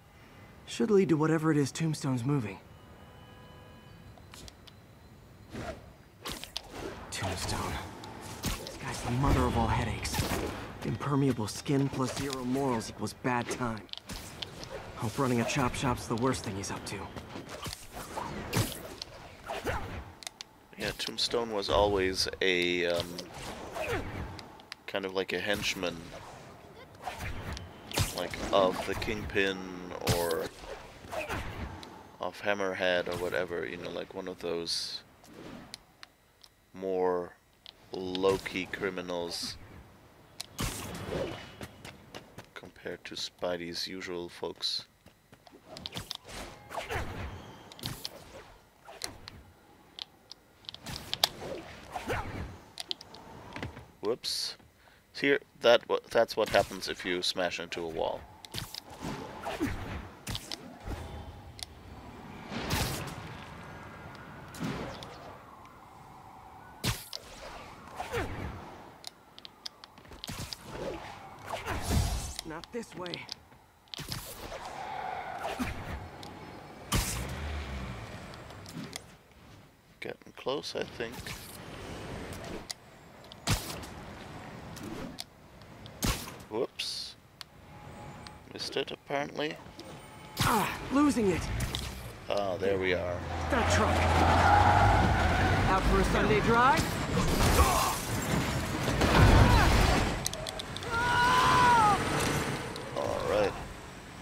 Should lead to whatever it is Tombstone's moving. Tombstone. This guy's the mother of all headaches. Impermeable skin plus 0 morals equals bad time. Hope running a chop shop's the worst thing he's up to. Yeah, Tombstone was always a kind of like a henchman, like of the Kingpin or of Hammerhead or whatever, you know, like one of those more low-key criminals compared to Spidey's usual folks. Whoops. Here, that's what happens if you smash into a wall. Not this way. Getting close, I think. Whoops. Missed it, apparently. Ah, losing it. Ah, there we are. That truck. Out for a Sunday drive? Alright.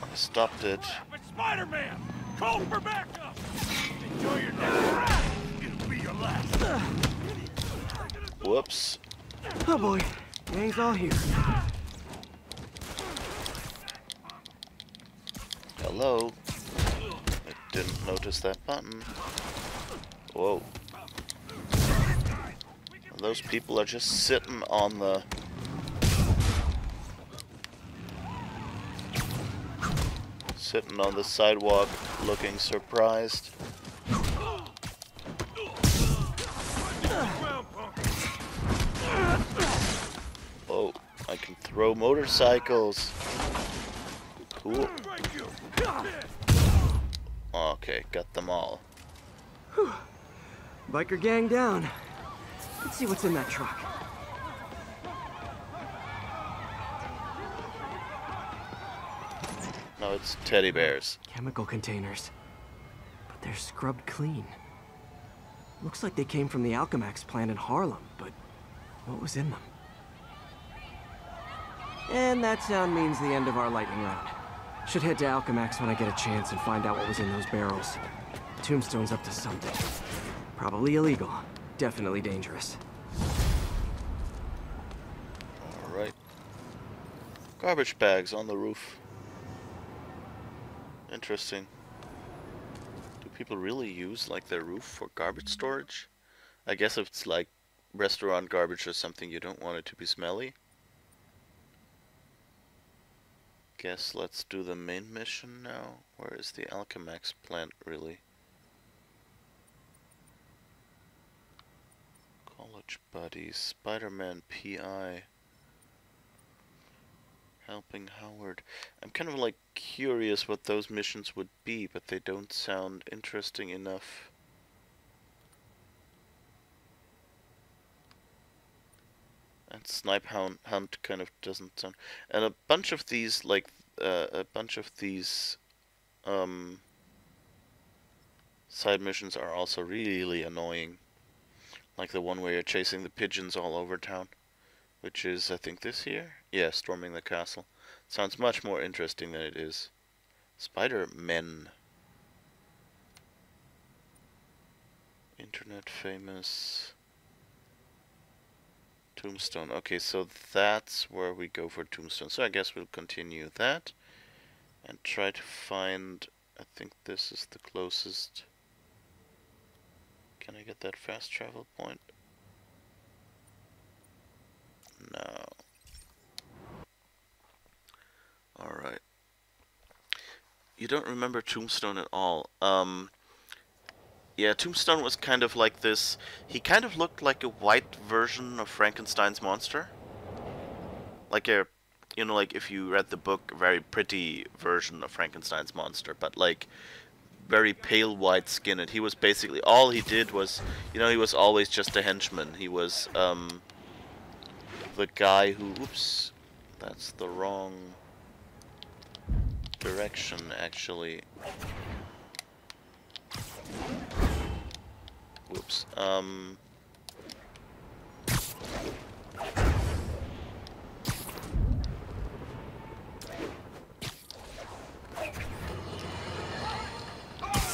I stopped it. Spider-Man! Call for backup! Enjoy your next ride! It'll be your last. Whoops. Oh boy. Gang's all here. Hello. I didn't notice that button. Whoa. Those people are just sitting on the... sitting on the sidewalk, looking surprised. Oh, I can throw motorcycles. Cool. Okay, got them all. Whew. Biker gang down. Let's see what's in that truck. No, it's teddy bears. Chemical containers. But they're scrubbed clean. Looks like they came from the Alchemax plant in Harlem, but what was in them? And that sound means the end of our lightning round. Should head to Alchemax when I get a chance and find out what was in those barrels. Tombstone's up to something. Probably illegal. Definitely dangerous. Alright. Garbage bags on the roof. Interesting. Do people really use like their roof for garbage storage? I guess if it's like restaurant garbage or something, you don't want it to be smelly. Guess let's do the main mission now. Where is the Alchemax plant really? College buddies, Spider-Man PI. Helping Howard. I'm kind of like curious what those missions would be, but they don't sound interesting enough. And Snipe Hunt kind of doesn't sound. And a bunch of these, like, side missions are also really annoying. Like the one where you're chasing the pigeons all over town. Which is, I think, this here? Yeah, storming the castle. Sounds much more interesting than it is. Spider-Men. Internet famous. Tombstone. Okay, so that's where we go for Tombstone. So I guess we'll continue that. And try to find... I think this is the closest. Can I get that fast travel point? No. Alright. You don't remember Tombstone at all. Yeah, Tombstone was kind of like this. He kind of looked like a white version of Frankenstein's monster. Like a, you know, like if you read the book, a very pretty version of Frankenstein's monster, but like very pale white skin. And he was basically, all he did was, you know, he was always just a henchman. He was, the guy who, oops, that's the wrong direction, actually. Whoops.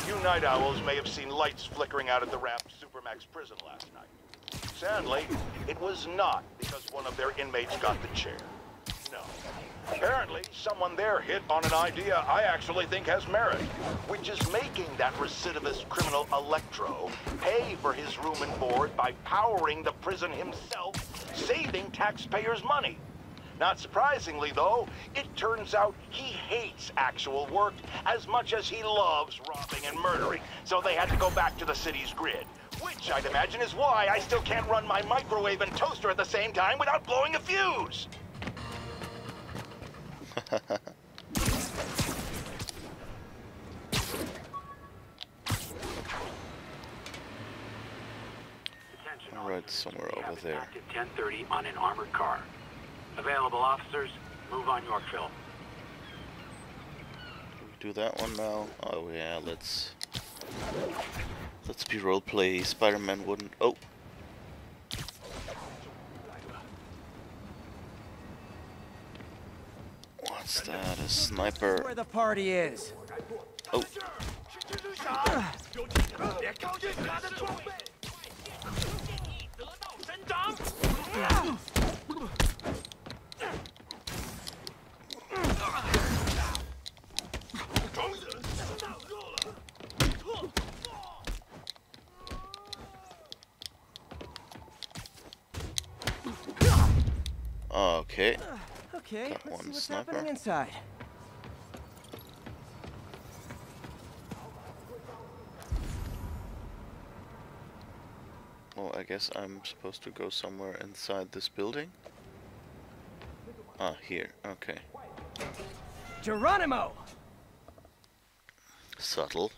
You night owls may have seen lights flickering out at the Ramp Supermax prison last night. Sadly, it was not because one of their inmates got the chair. No. Apparently, someone there hit on an idea I actually think has merit, which is making that recidivist criminal Electro pay for his room and board by powering the prison himself, saving taxpayers' money. Not surprisingly, though, it turns out he hates actual work as much as he loves robbing and murdering, so they had to go back to the city's grid. Which, I'd imagine, is why I still can't run my microwave and toaster at the same time without blowing a fuse! Alright, somewhere over there. At 10:30 on an armored car. Available officers, move on Yorkville. Do that one now. Oh yeah, let's be roleplay. Spider-Man wouldn't. Oh. What's that? A sniper. Where the party is. Oh. Okay. Okay, Got let's see one what's sniper. happening inside. Well, I guess I'm supposed to go somewhere inside this building. Ah, here. Okay. Geronimo! Subtle.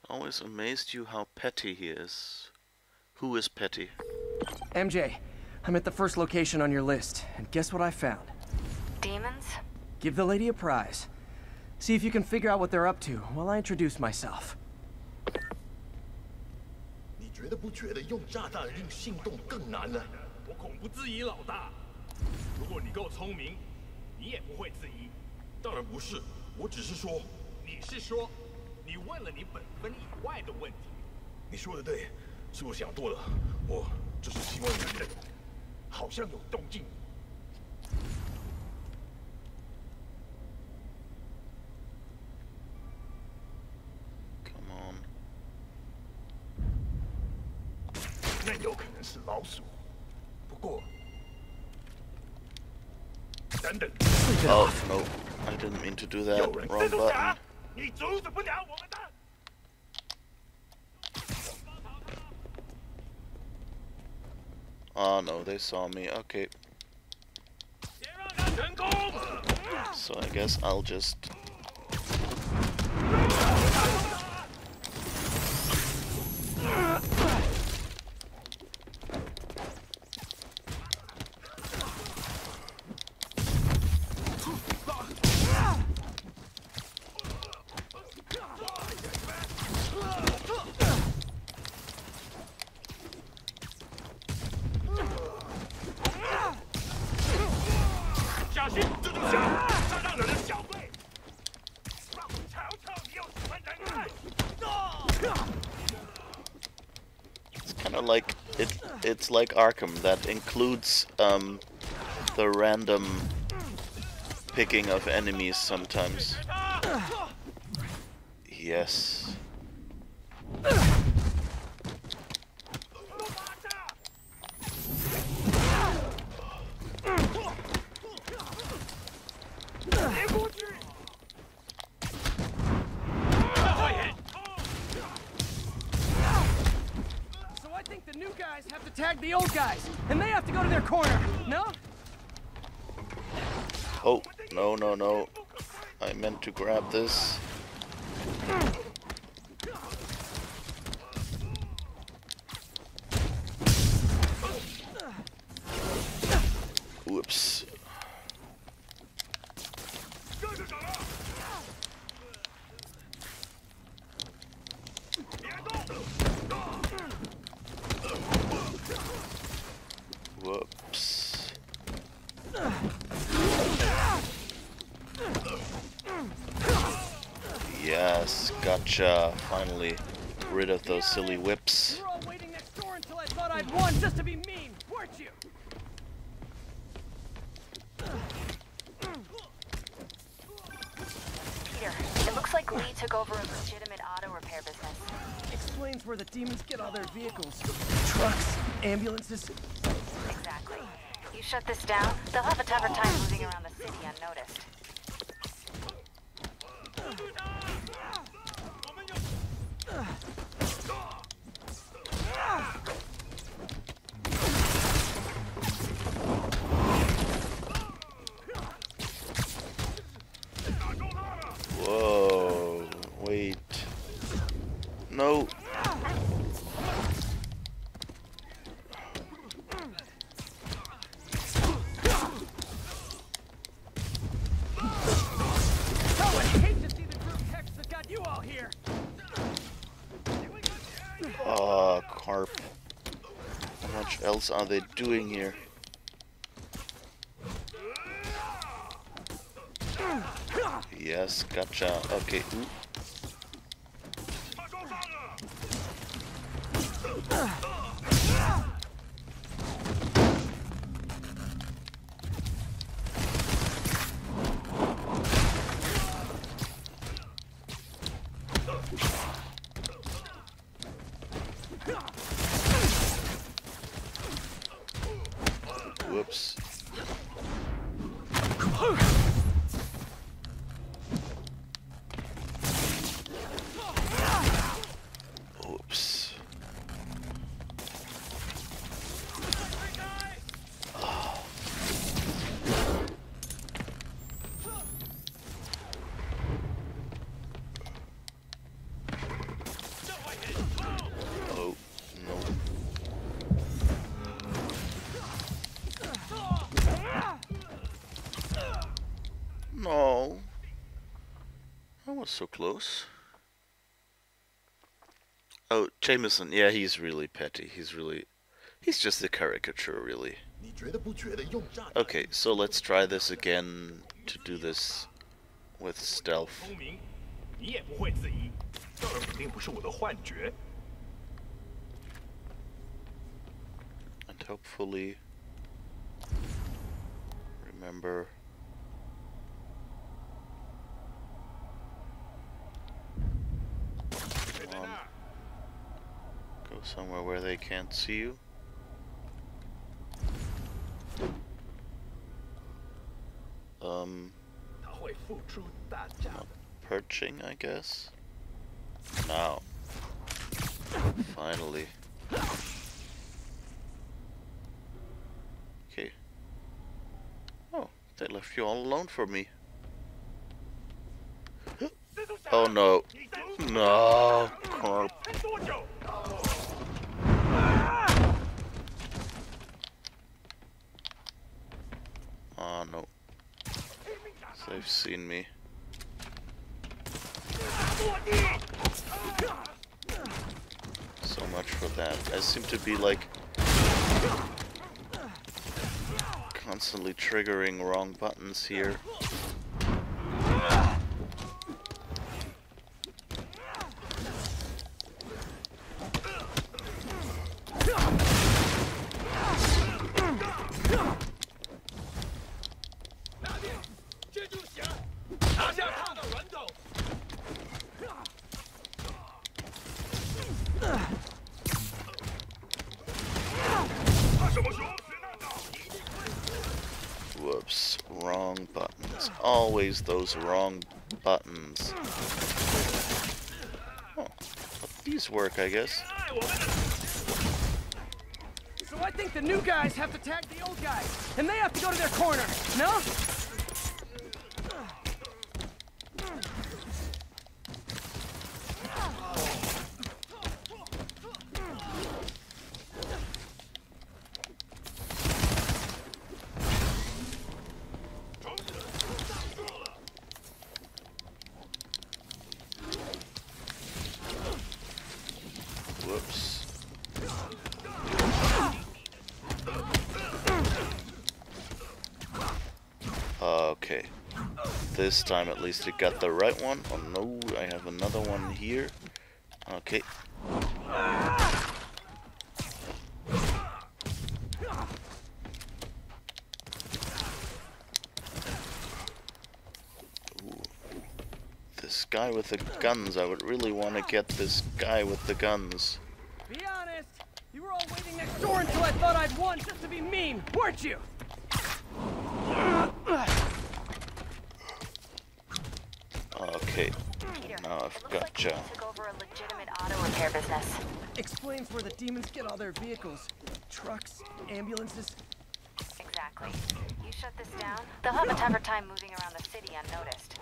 Always amazed you how petty he is. Who is petty? MJ, I'm at the first location on your list, and guess what I found? Demons? Give the lady a prize. See if you can figure out what they're up to while I introduce myself. 你觉得不觉得用炸弹令性动更难呢？我恐不质疑老大。如果你够聪明，你也不会质疑。当然不是，我只是说，你是说，你问了你本分以外的问题。你说的对，是我想多了。我只是希望你能，好像有动静。 那有可能是老鼠，不过，等等。Oh no, I didn't mean to do that. Wrong button. 你阻止不了我们的。 Oh no, they saw me. Okay. So I guess I'll just... It's kind of like it's like Arkham, that includes the random picking of enemies sometimes. Yes. Have to tag the old guys, and they have to go to their corner, no? Oh, no, no, no. I meant to grab this. Whoops. Gotcha. Finally rid of those silly whips. You were all waiting next door until I thought I'd won just to be mean, weren't you? Peter, it looks like Lee took over a legitimate auto repair business. Explains where the demons get all their vehicles. Trucks, ambulances. Exactly. You shut this down, they'll have a tougher time moving around the city unnoticed. Whoa, wait. No. Oh, carp. How much else are they doing here? Yes, gotcha. Okay. Ooh. Whoops. Oops. Oh, no. No. That was so close. Oh, Jameson, yeah, he's really petty. He's just a caricature, really. Okay, so let's try this again to do this with stealth. And hopefully remember go somewhere where they can't see you. Not perching, I guess. Now. Finally. Okay. Oh, they left you all alone for me. Oh no. No, carp. Oh no. They've seen me. So much for that. I seem to be like constantly triggering wrong buttons here. Whoops, wrong buttons. Always those wrong buttons. Oh, but these work, I guess. So I think the new guys have to tag the old guys, and they have to go to their corner, no? Whoops. Okay. This time at least it got the right one. Oh no, I have another one here. Okay. Ooh. This guy with the guns, I would really want to get this guy with the guns. Be honest, you were all waiting next door until I thought I'd won just to be mean, weren't you? Okay, now I've gotcha. Took over a legitimate auto repair business. Explains where the demons get all their vehicles. Trucks, ambulances. Exactly. You shut this down, they'll have a tougher time moving around the city unnoticed.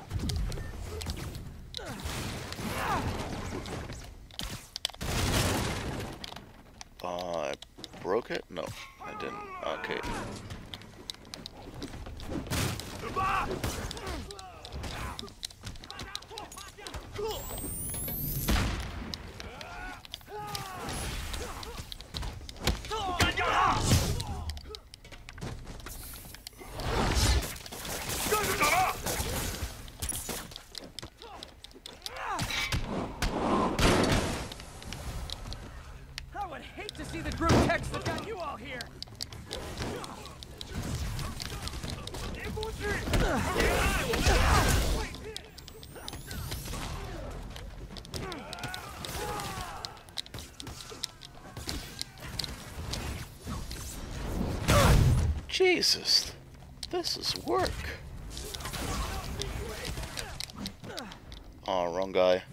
I broke it? No, I didn't. Okay. I would hate to see the group text that got you all here. Jesus, this is work. Oh, wrong guy.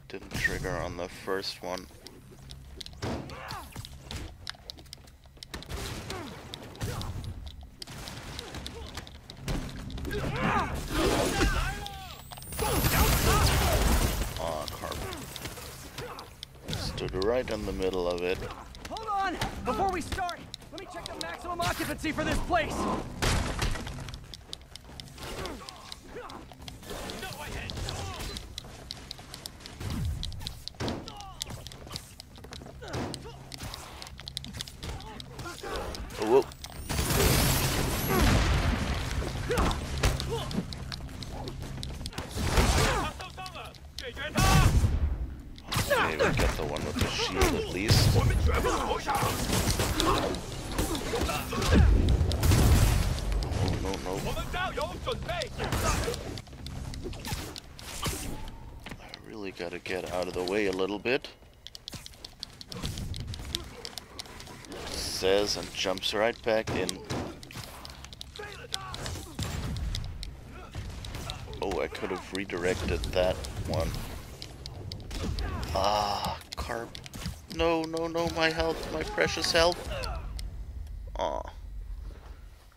Didn't trigger on the first one. Oh, carbon. Stood right in the middle of it. Hold on! Before we start, let me check the maximum occupancy for this place! Whoa. Okay, we get the one with the shield at least. No, no, no. I really gotta get out of the way a little bit. Says and jumps right back in. Oh, I could have redirected that one. Ah, carp. No, no, no, my health, my precious health. Aw.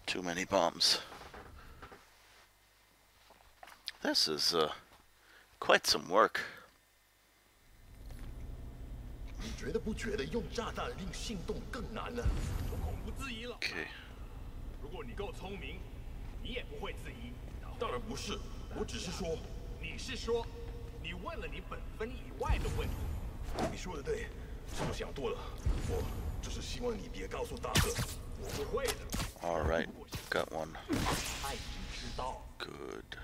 Too many bombs. This is, quite some work. 你觉得不觉得用炸弹令心动更难呢？我恐不质疑了。Okay. 如果你够聪明，你也不会质疑。当然不是，我只是说，你是说，你问了你本分以外的问题。你说的对，是我想多了。我只是希望你别告诉大哥，我不会的。All right, got one. 他已经知道。Good.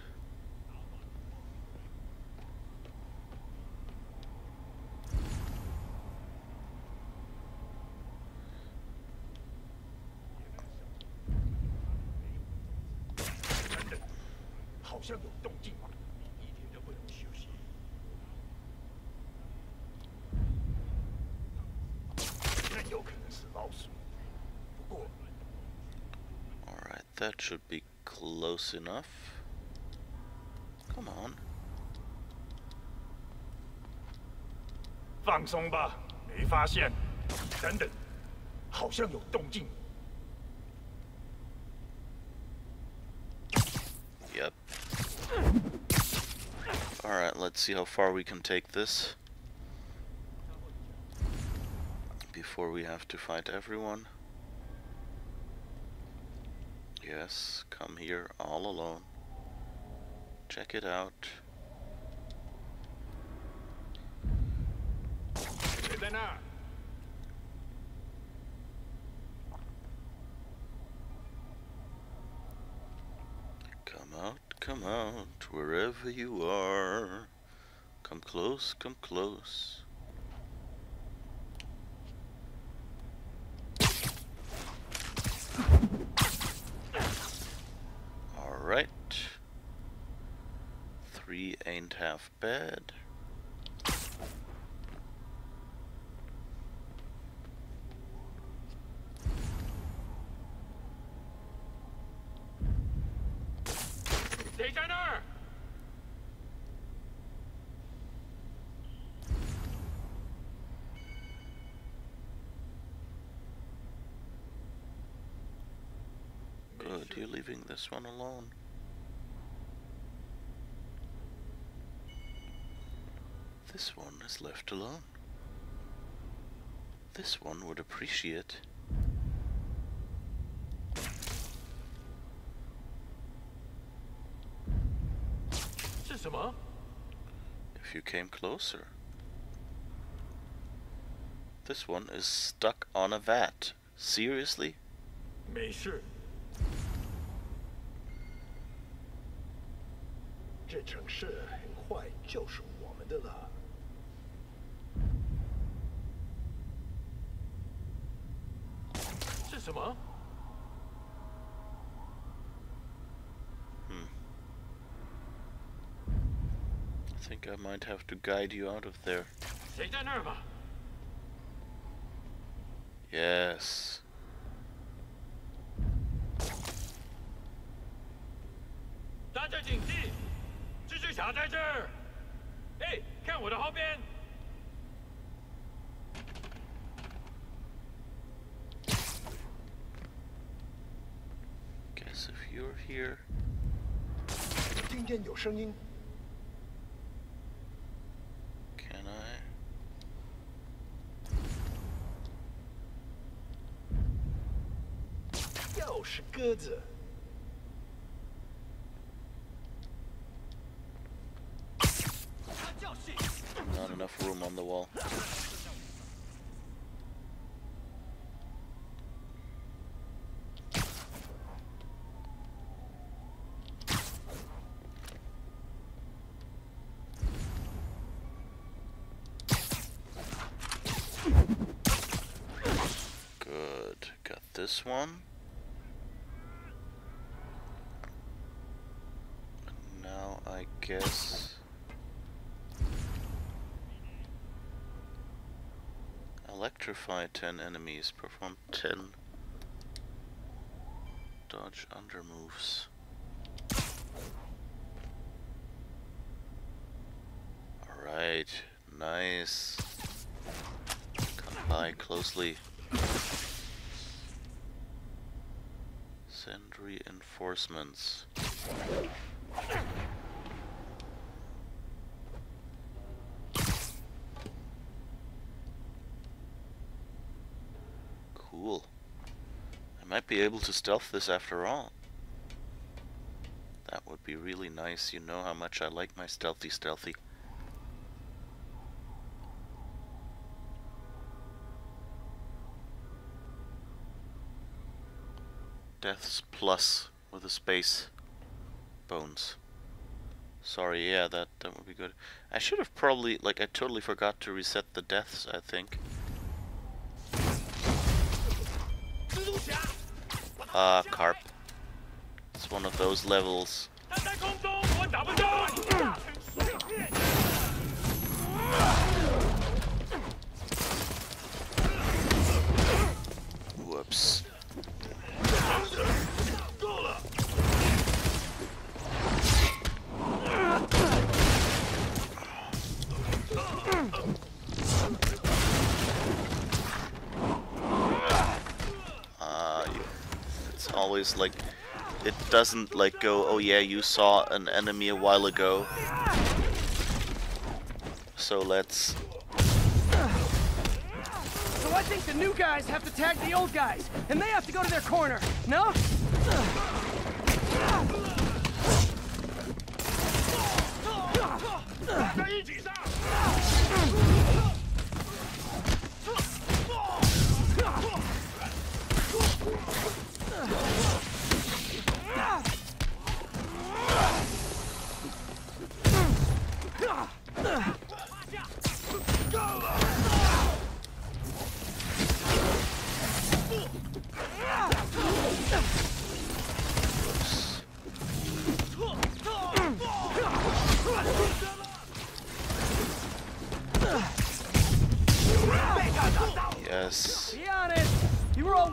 Alright, that should be close enough. Come on. 放松吧，没发现。等等，好像有动静。 Yep. Alright, let's see how far we can take this before we have to fight everyone. Yes, come here all alone. Check it out. come out, wherever you are. Come close, come close. Alright. 3 ain't half bad. Good, you're leaving this one alone. This one is left alone. This one would appreciate. If you came closer. This one is stuck on a vat. Seriously? 没事。这城市很快就是我们的了。是什么？ I think I might have to guide you out of there. 谁在那儿吗？ Yes. 大家警惕，蜘蛛侠在这儿。哎，看我的后边。 Guess if you're here. 听见有声音。 Can I? 又是鸽子。 Not enough room on the wall. Good. Got this one. Now I guess electrify 10 enemies, perform 10 dodge under moves. Alright, nice. Come by closely. Send reinforcements. Cool. I might be able to stealth this after all. That would be really nice. You know how much I like my stealthy. Deaths plus with a space. Bones. Sorry, yeah, that would be good. I should have probably, like, I totally forgot to reset the deaths, I think. Carp. It's one of those levels. Whoops. It's always like, it doesn't like go, oh yeah, you saw an enemy a while ago, so let's... So I think the new guys have to tag the old guys, and they have to go to their corner, no?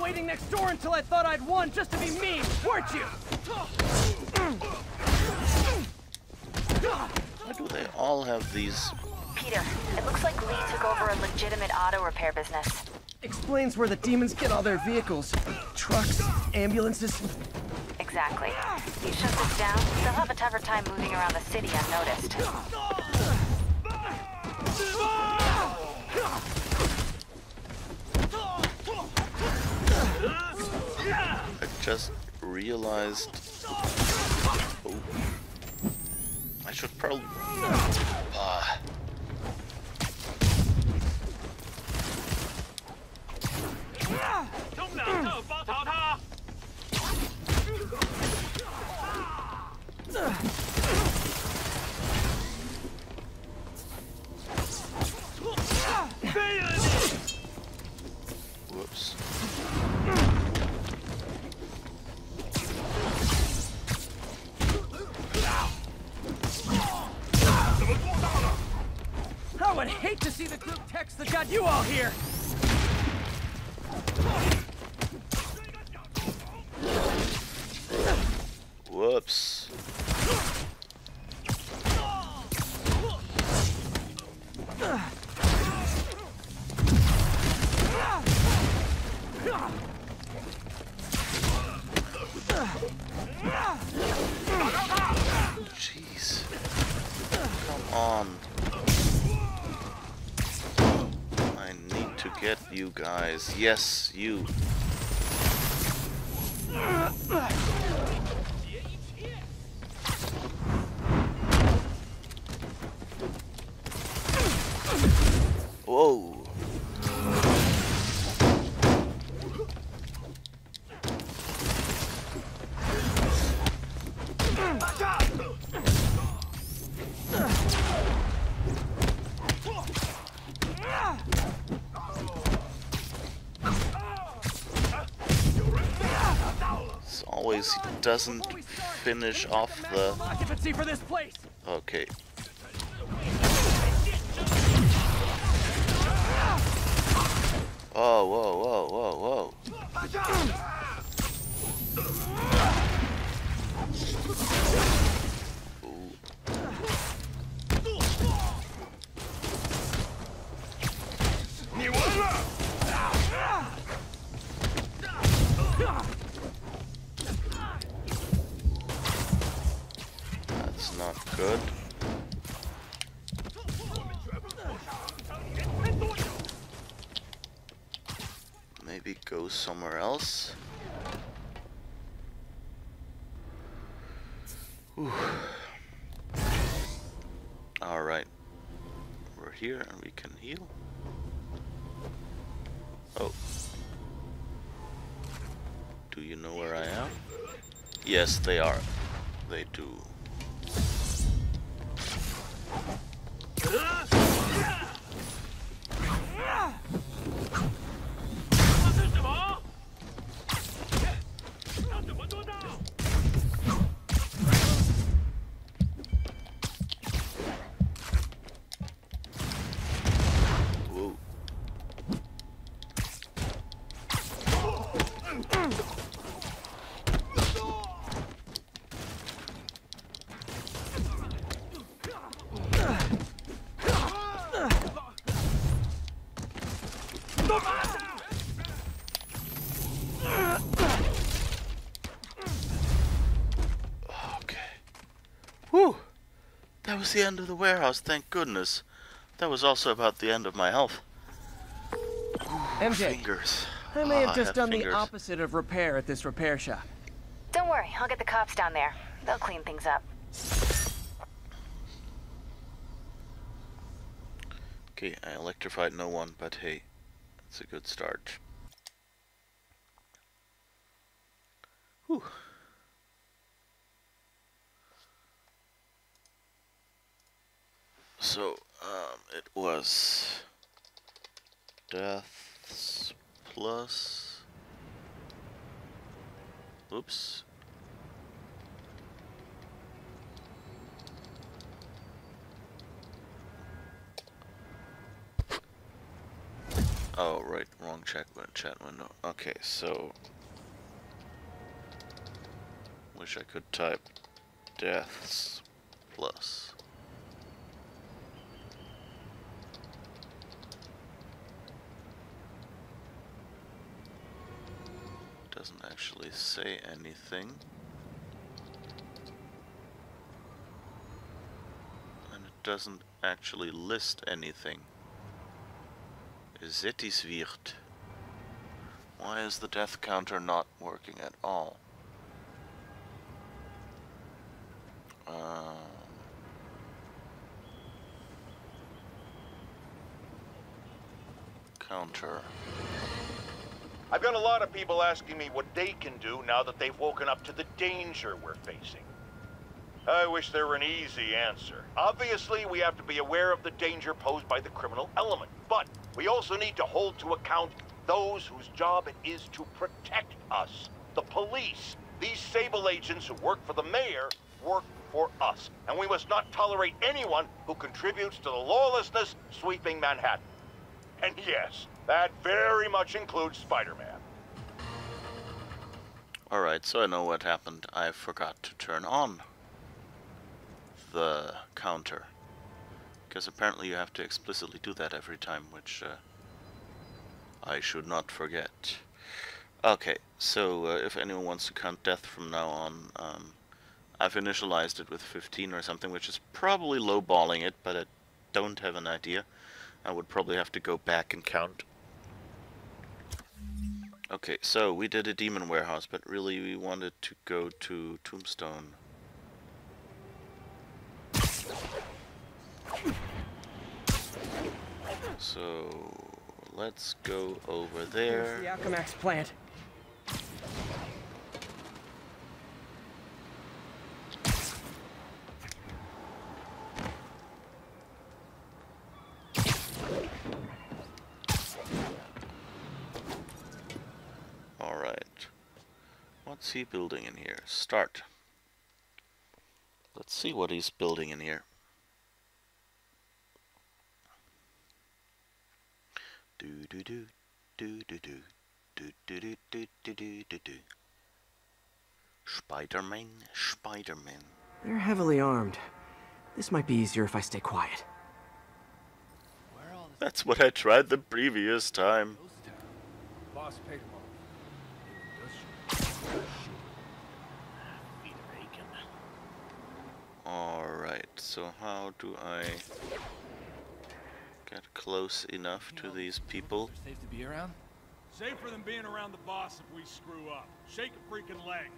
waiting next door until I thought I'd won just to be mean, weren't you? Why do they all have these? Peter, it looks like Lee took over a legitimate auto repair business. Explains where the demons get all their vehicles. Trucks, ambulances. Exactly. You shut this down, they'll have a tougher time moving around the city unnoticed. I just realized. Oh. I should probably. Whoops. I would hate to see the group text that got you all here. Whoops. Jeez. Come on. I need to get you guys. Yes, you. Whoa. As always, he doesn't finish off the... Occupancy for this place. Okay. Oh, whoa, whoa, whoa, whoa. That's not good. Maybe go somewhere else. Alright. We're here and we can heal. Oh. Do you know where I am? Yes, they are. They do. Whoa. Okay. Whew. That was the end of the warehouse, thank goodness. That was also about the end of my health. MJ, Fingers. I may have I just had done fingers. the opposite of repair at this repair shop. Don't worry, I'll get the cops down there. They'll clean things up. Okay, I electrified no one, but hey, it's a good start. Whew. So, it was deaths plus... Oops. Oh, right, wrong chat window. Okay, so wish I could type deaths plus. Doesn't actually say anything. And it doesn't actually list anything. It is weird. Why is the death counter not working at all? Counter. I've got a lot of people asking me what they can do now that they've woken up to the danger we're facing. I wish there were an easy answer. Obviously, we have to be aware of the danger posed by the criminal element, but we also need to hold to account those whose job it is to protect us. The police. These Sable agents who work for the mayor work for us, and we must not tolerate anyone who contributes to the lawlessness sweeping Manhattan. And yes, that very much includes Spider-Man. Alright, so I know what happened. I forgot to turn on the counter. Because apparently you have to explicitly do that every time, which I should not forget. Okay, so if anyone wants to count death from now on, I've initialized it with 15 or something, which is probably lowballing it, but I don't have an idea. I would probably have to go back and count. Okay, so we did a demon warehouse, but really we wanted to go to Tombstone. So let's go over there. Here's the Alchemax plant. Alright. What's he building in here? Start. Let's see what he's building in here. Do do do do do do do do do do do do do do. Spider-Man, Spider-Man. They're heavily armed. This might be easier if I stay quiet. That's what I tried the previous time. Boss paid him Alright, so how do I get close enough to these people? Safe to be around? Safer than being around the boss if we screw up. Shake a freaking leg.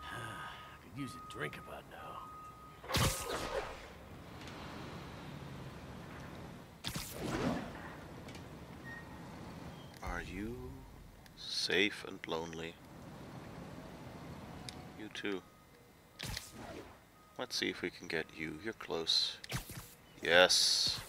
I could use a drink about now. Are you safe and lonely? You too. Let's see if we can get you. You're close. Yes.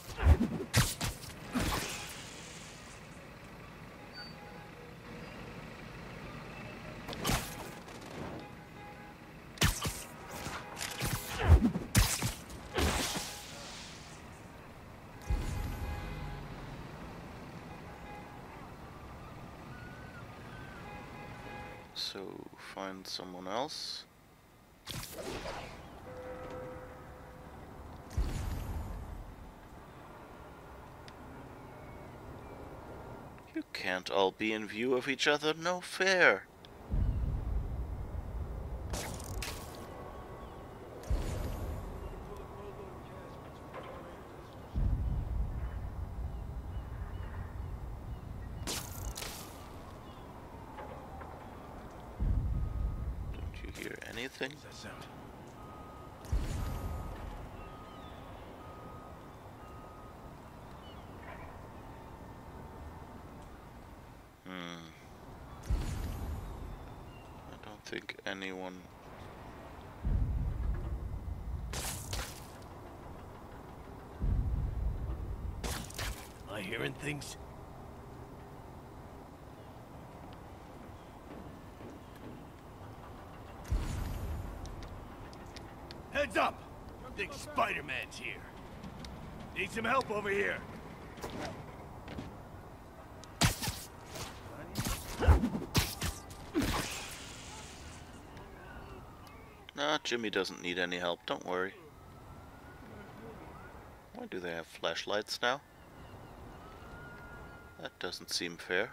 So, find someone else. You can't all be in view of each other, no fair. Anything? What's that sound? I don't think anyone... Am I hearing things? Heads up! think Spider-Man's here? Need some help over here. Nah, Jimmy doesn't need any help, don't worry. Why do they have flashlights now? That doesn't seem fair.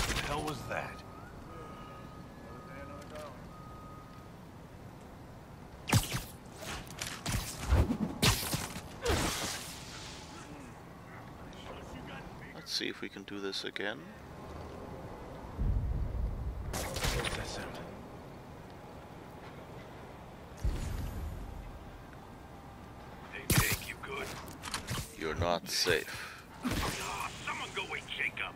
What the hell was that? Let's see if we can do this again. What's that sound? Hey, Jake, you good? You're not safe. Ah, someone go wake Jake up.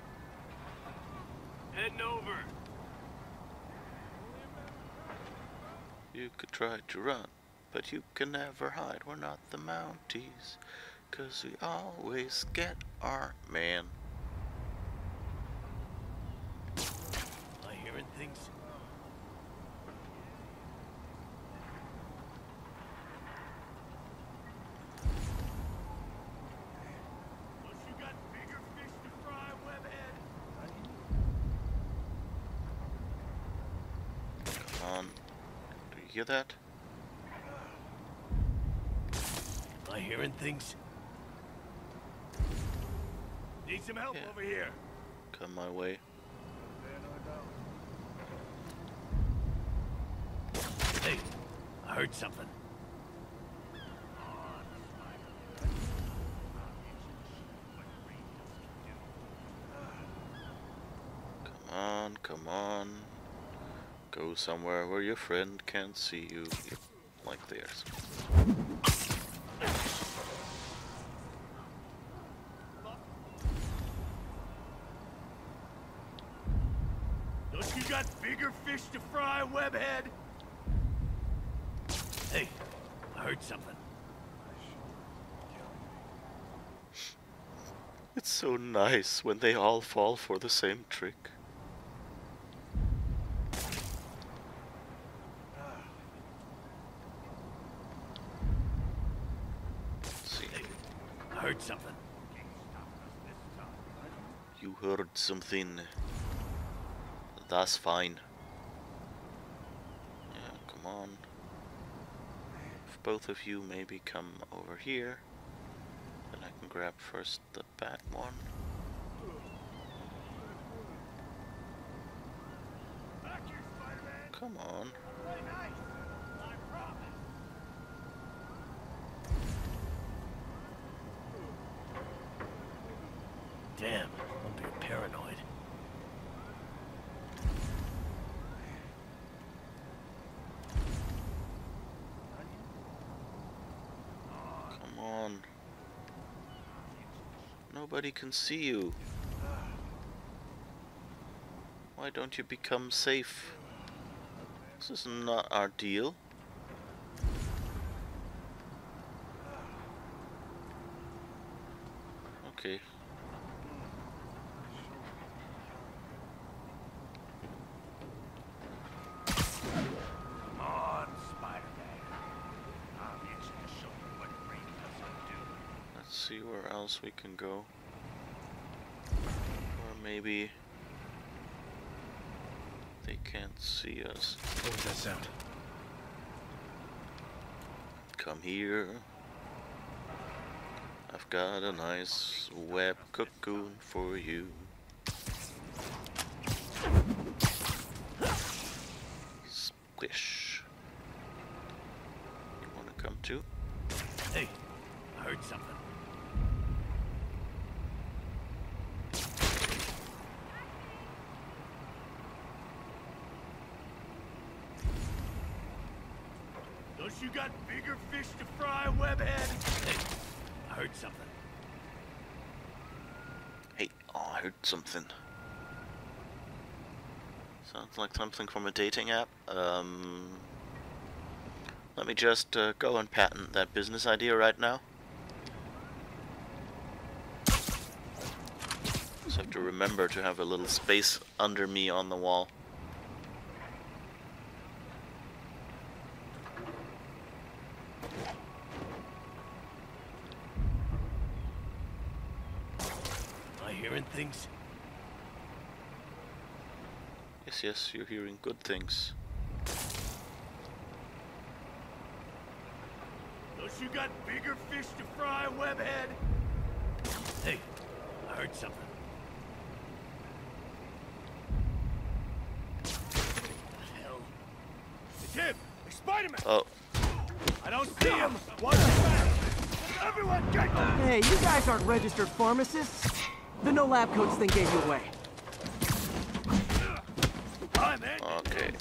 Heading over. You could try to run, but you can never hide. We're not the Mounties, 'cause we always get our man. Am I hearing things? Don't you got bigger fish to fry, webhead? Come on. Do you hear that? Am I hearing things? Need some help over here. Come my way. Hey, I heard something. Come on, come on. Go somewhere where your friend can't see you. Like theirs. Don't you got bigger fish to fry, webhead? Hey, I heard something. It's so nice when they all fall for the same trick. I heard something. You heard something. That's fine. Yeah, come on. If both of you maybe come over here, then I can grab first the bad one. Come on. Damn, I'm being paranoid. Come on. Nobody can see you. Why don't you become safe? This is not our deal. Okay. Let's see where else we can go. Or maybe they can't see us. What was that sound? Come here. I've got a nice web cocoon for you. Squish. You wanna come too? Hey, I heard something. Don't you got bigger fish to fry, webhead? Hey, I heard something. Hey, oh, I heard something. Sounds like something from a dating app. Let me just go and patent that business idea right now. Just have to remember to have a little space under me on the wall. Am I hearing things? Yes, yes, you're hearing good things. Don't you got bigger fish to fry, webhead? Hey, I heard something. Hell. Hey, Tim! Hey, Spider-Man! Oh. I don't see him! Watch your back! Everyone get... Hey, you guys aren't registered pharmacists. The no lab coats thing gave you away. Okay.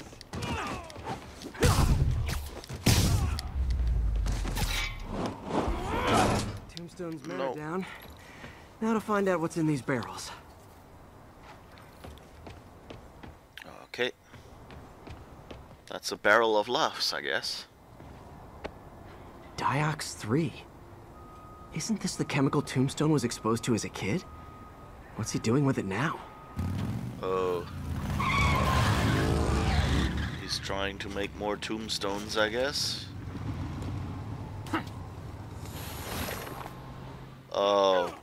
Tombstone's men are down. Now to find out what's in these barrels. Okay. That's a barrel of laughs, I guess. Diox 3. Isn't this the chemical Tombstone was exposed to as a kid? What's he doing with it now? Oh. He's trying to make more tombstones, I guess. Oh.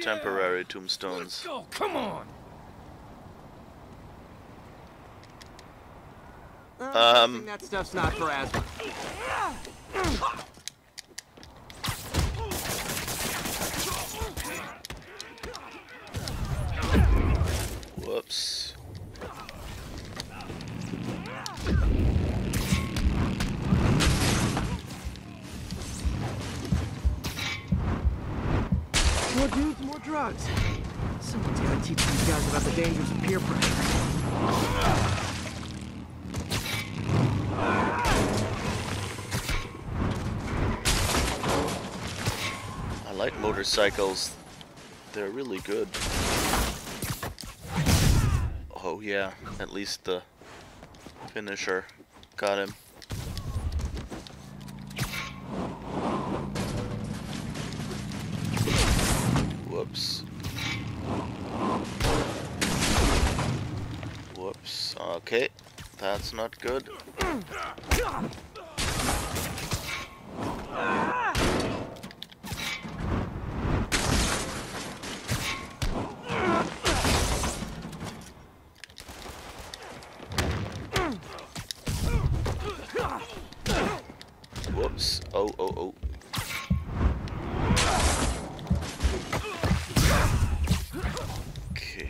Temporary tombstones. Go, come on! I'm guessing that stuff's not for asthma. Whoops. More dudes, more drugs. Someone's gotta teach these guys about the dangers of peer pressure. I like motorcycles. They're really good. Oh yeah, at least the finisher got him. Whoops. Whoops. Okay, that's not good. Whoops. Oh, oh, oh. Okay.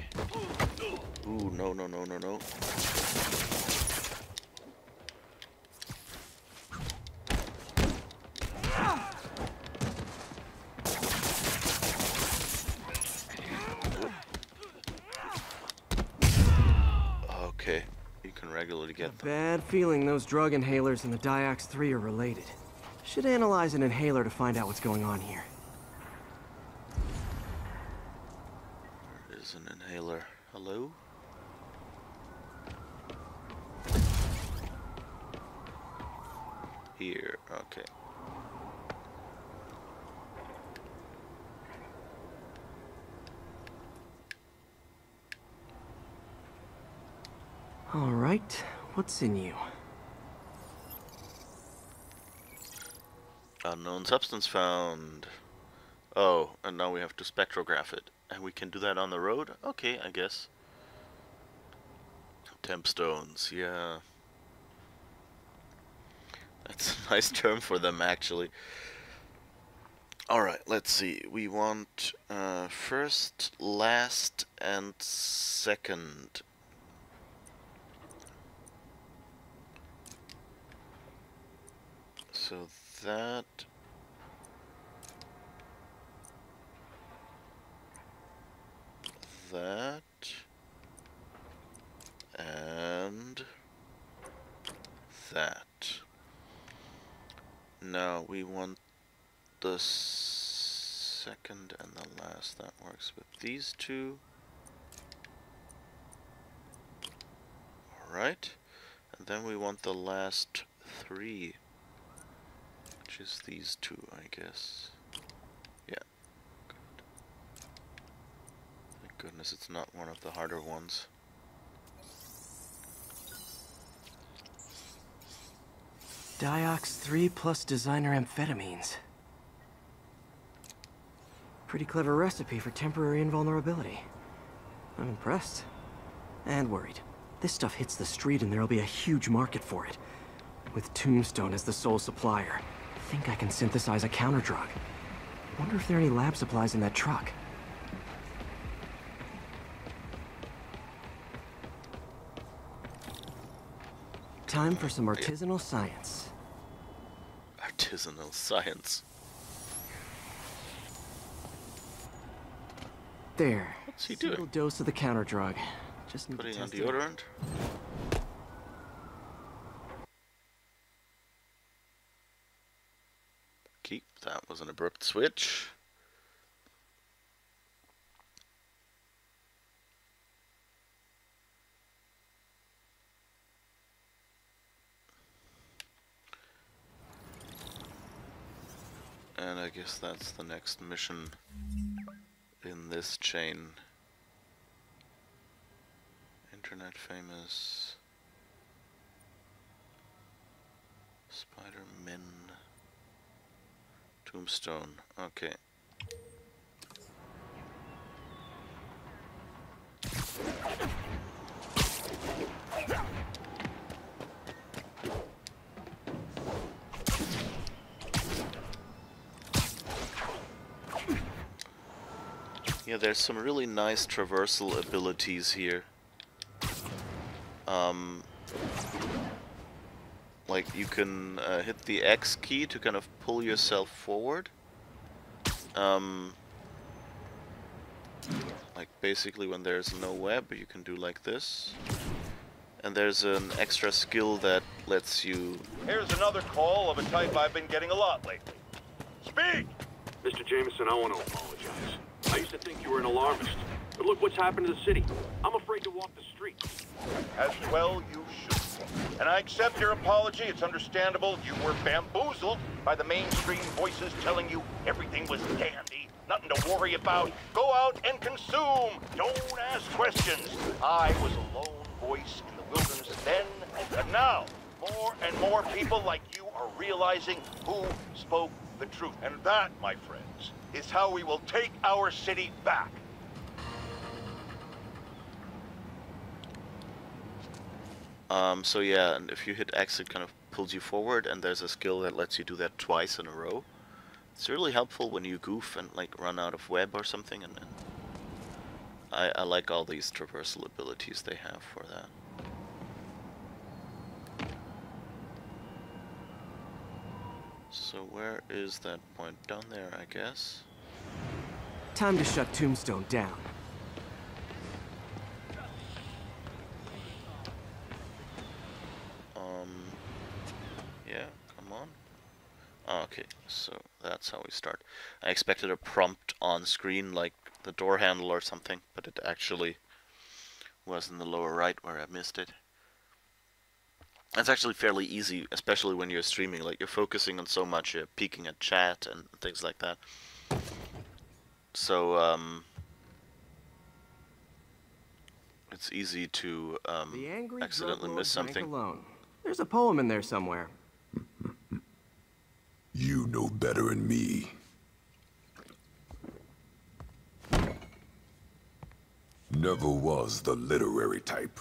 Ooh, no, no, no, no, no. Okay, you can regularly get them. Bad feeling those drug inhalers and the Diox 3 are related. Should analyze an inhaler to find out what's going on here. There is an inhaler. Hello? Here, okay. All right, what's in you? Unknown substance found. Oh, and now we have to spectrograph it. And we can do that on the road? Okay, I guess. Tempstones, yeah. That's a nice term for them, actually. Alright, let's see. We want first, last, and second. So that... that... and... that. Now we want the second and the last. That works with these two. Alright. And then we want the last three. Which is these two, I guess. Yeah. Good. goodness, it's not one of the harder ones. Diox 3 plus designer amphetamines. Pretty clever recipe for temporary invulnerability. I'm impressed. And worried. This stuff hits the street and there'll be a huge market for it. With Tombstone as the sole supplier, I think I can synthesize a counter-drug. Wonder if there are any lab supplies in that truck. Time for some artisanal science. Artisanal science. There. What's he doing? Single dose of the counter drug. Just need Putting to on test it. deodorant. Keep. That was an abrupt switch. And I guess that's the next mission in this chain. Internet famous Spider-Man Tombstone. Okay. Yeah, there's some really nice traversal abilities here. Like you can hit the X key to kind of pull yourself forward. Like basically when there's no web, you can do like this. And there's an extra skill that lets you... Here's another call of a type I've been getting a lot lately. Speak! Mr. Jameson, I want to apologize. I used to think you were an alarmist. But look what's happened to the city. I'm afraid to walk the streets. As well you should. And I accept your apology. It's understandable. You were bamboozled by the mainstream voices telling you everything was dandy. Nothing to worry about. Go out and consume. Don't ask questions. I was a lone voice in the wilderness then, but now more and more people like you are realizing who spoke the truth. And that, my friends, is how we will take our city back. So yeah, and if you hit X, it kind of pulls you forward, and there's a skill that lets you do that twice in a row. It's really helpful when you goof and like run out of web or something, and I like all these traversal abilities they have for that. So where is that point? Down there, I guess. Time to shut Tombstone down. Yeah, come on. Oh, okay, so that's how we start. I expected a prompt on screen like the door handle or something, but it actually was in the lower right where I missed it. It's actually fairly easy, especially when you're streaming. Like, you're focusing on so much, you're peeking at chat and things like that. So, it's easy to accidentally miss something. Alone. There's a poem in there somewhere. You know better than me. Never was the literary type.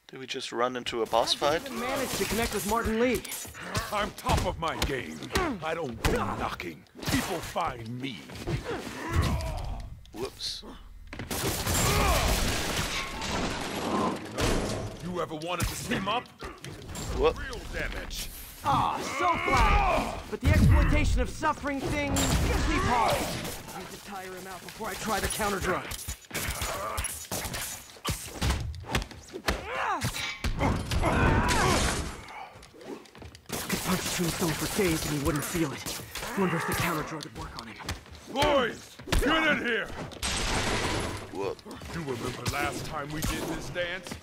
Did we just run into a boss fight? I managed to connect with Martin Lee. I'm top of my game. I don't go knocking. People find me. Whoops. You ever wanted to team up? What? Real damage. Ah, so flat. But the exploitation of suffering thing gives me pause. I need to tire him out before I try the counter drug. Could punch Tombstone for days and he wouldn't feel it. Wonder if the counter drug would work on him. Boys, get in here. Whoop. You remember last time we did this dance?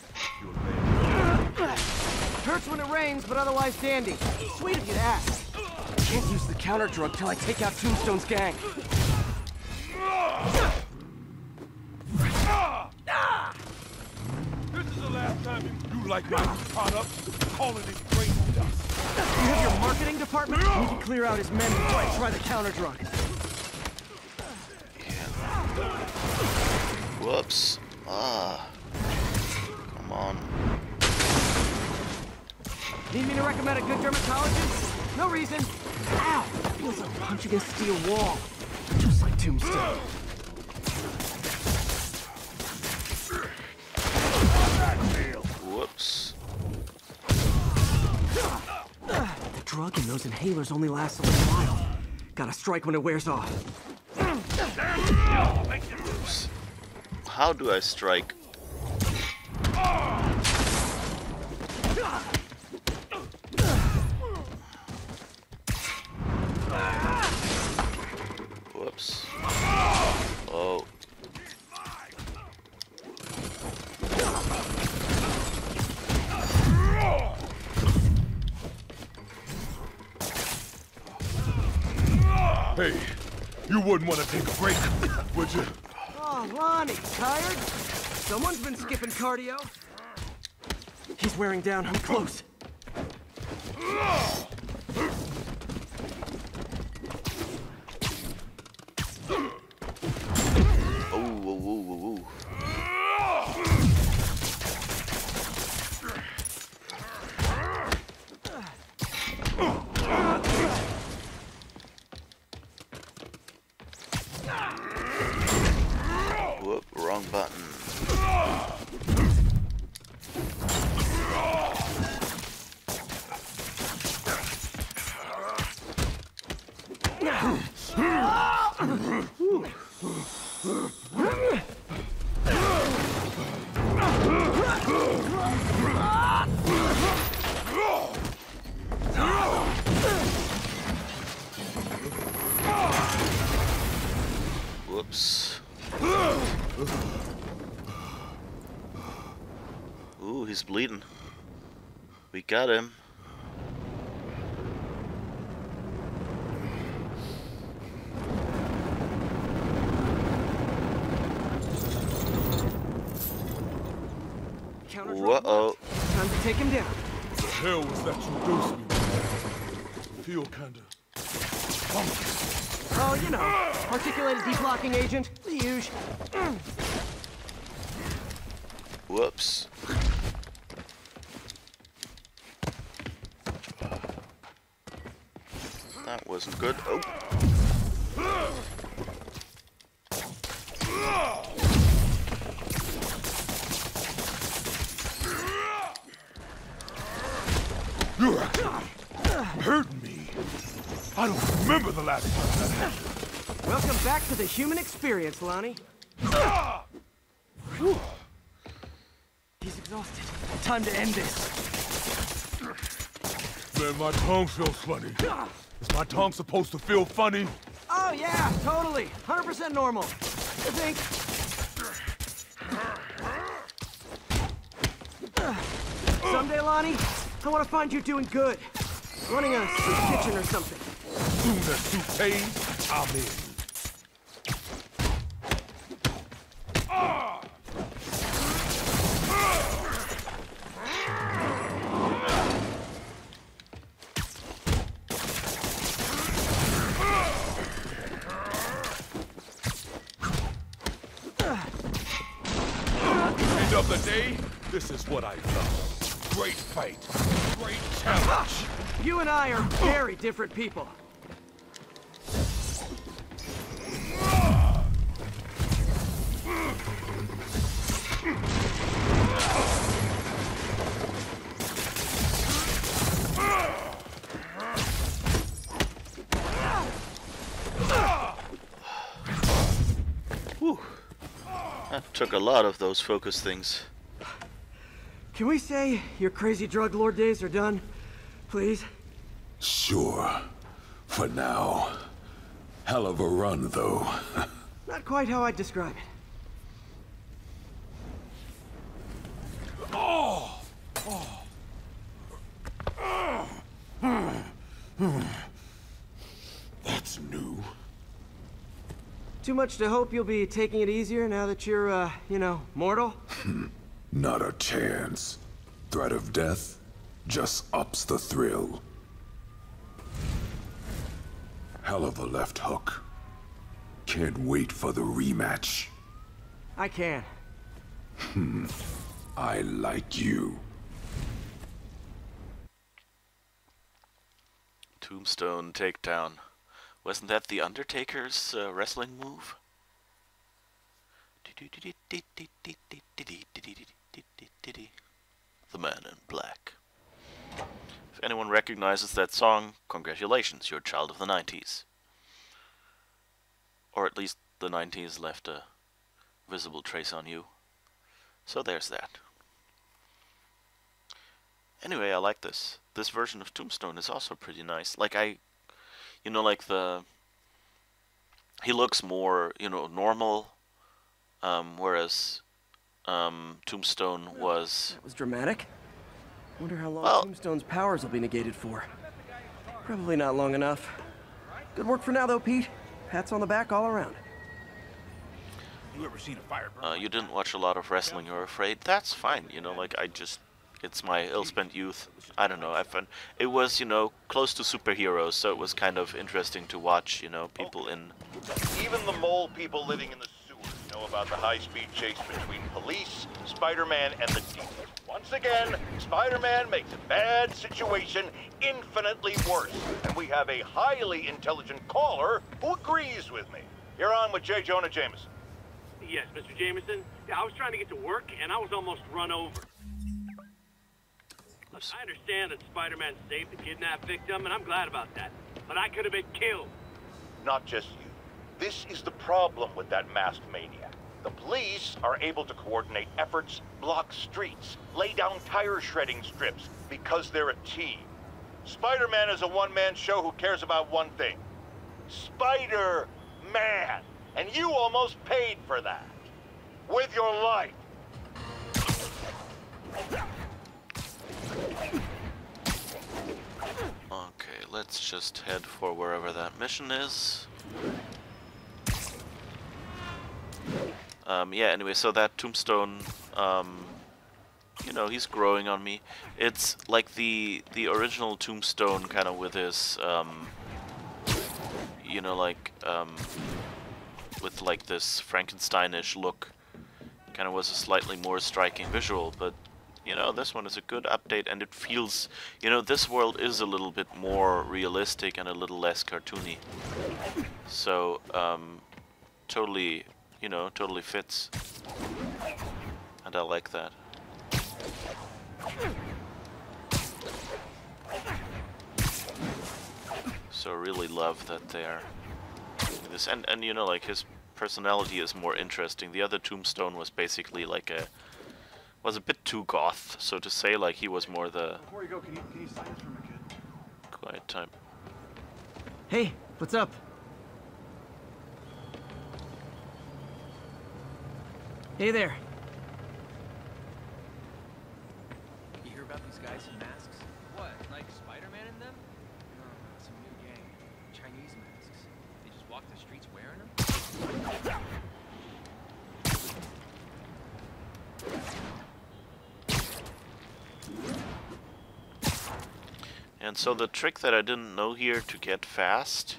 Hurts when it rains, but otherwise dandy. Sweet of you to ask. I can't use the counter drug till I take out Tombstone's gang. You like my product? Calling it brain dust. You have your marketing department? We need to clear out his men before I try the counter drug. Whoops. Ah. Come on. Need me to recommend a good dermatologist? No reason. Ow! Feels like punching a steel wall. Just like Tombstone. Whoops. The drug in those inhalers only lasts a little while. Gotta strike when it wears off. Oops. How do I strike? Whoops. Oh. Hey, you wouldn't want to take a break, would you? Oh, Lonnie, tired? Someone's been skipping cardio. He's wearing down. I'm close. Whoop, wrong button. Whoops. Ooh, he's bleeding. We got him. Whoa. Time to take him down. The hell was that you dosed me with? Feel kinda funky. Oh, you know, articulated deblocking agent, the usual. Whoops. That wasn't good. Oh. You're hurting me. I don't remember the last time that happened. Welcome back to the human experience, Lonnie. He's exhausted. Time to end this. Man, my tongue feels funny. Is my tongue supposed to feel funny? Oh yeah, totally. 100% normal. I think. Someday, Lonnie, I want to find you doing good. Running a soup kitchen or something. Soon as soup pays, I'm in. End of the day, this is what I love. Great fight, great challenge. You and I are very different people. Whew. That took a lot of those focus things. Can we say your crazy drug lord days are done? Please? Sure. For now. Hell of a run, though. Not quite how I'd describe it. Oh! That's new. Too much to hope you'll be taking it easier now that you're, you know, mortal? Not a chance. Threat of death just ups the thrill. Hell of a left hook. Can't wait for the rematch. I can. I like you. Tombstone takedown. Wasn't that the Undertaker's wrestling move? The Man in Black. If anyone recognizes that song, congratulations, you're a child of the 90s. Or at least the 90s left a visible trace on you. So there's that. Anyway, I like this. This version of Tombstone is also pretty nice. Like you know, like he looks more, you know, normal, whereas Tombstone was... That was dramatic. Wonder how long Tombstone's powers will be negated for. Probably not long enough. Good work for now, though, Pete. Pats on the back all around. You ever seen a fire burn? You didn't watch a lot of wrestling, you're afraid? That's fine, you know, like it's my ill-spent youth. I don't know, it was, you know, close to superheroes, so it was kind of interesting to watch, you know, people in... Even the mole people living in the sewers know about the high-speed chase between police, Spider-Man, and the Demons. Once again, Spider-Man makes a bad situation infinitely worse, and we have a highly intelligent caller who agrees with me. You're on with J. Jonah Jameson. Yes, Mr. Jameson. Yeah, I was trying to get to work, and I was almost run over. Look, I understand that Spider-Man saved the kidnapped victim, and I'm glad about that. But I could have been killed. Not just you. This is the problem with that masked maniac. The police are able to coordinate efforts, block streets, lay down tire shredding strips, because they're a team. Spider-Man is a one-man show who cares about one thing. Spider-Man! And you almost paid for that. With your life. Okay, let's just head for wherever that mission is. Yeah, anyway, so that Tombstone, you know, he's growing on me. It's like the original Tombstone, kind of with his, you know, like, with like this Frankensteinish look. Kind of was a slightly more striking visual, but you know, this one is a good update, and it feels, you know, this world is a little bit more realistic and a little less cartoony. So, totally, you know, totally fits. And I like that. So really love that they're doing this, and you know, like his personality is more interesting. The other Tombstone was basically like was a bit too goth, so to say. Like he was more the... Before you go, can you sign this for my kid? Quiet time. Hey, what's up? Hey there. You hear about these guys in masks? What, like Spider-Man in them? No, it's a new gang. Chinese masks. They just walk the streets wearing them? And so the trick that I didn't know here to get fast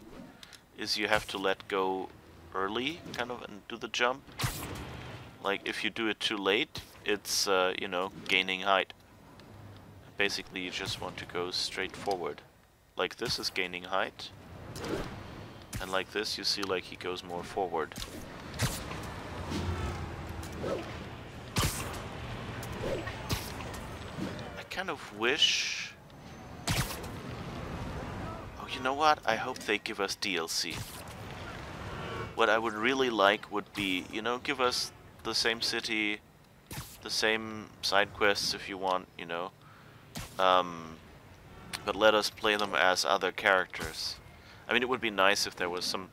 is you have to let go early, kind of, and do the jump. Like, if you do it too late, it's, you know, gaining height. Basically, you just want to go straight forward. Like this is gaining height. And like this, you see, like, he goes more forward. I kind of wish... Oh, you know what? I hope they give us DLC. What I would really like would be, you know, give us the same city, the same side quests if you want, you know. But let us play them as other characters. I mean, it would be nice if there was some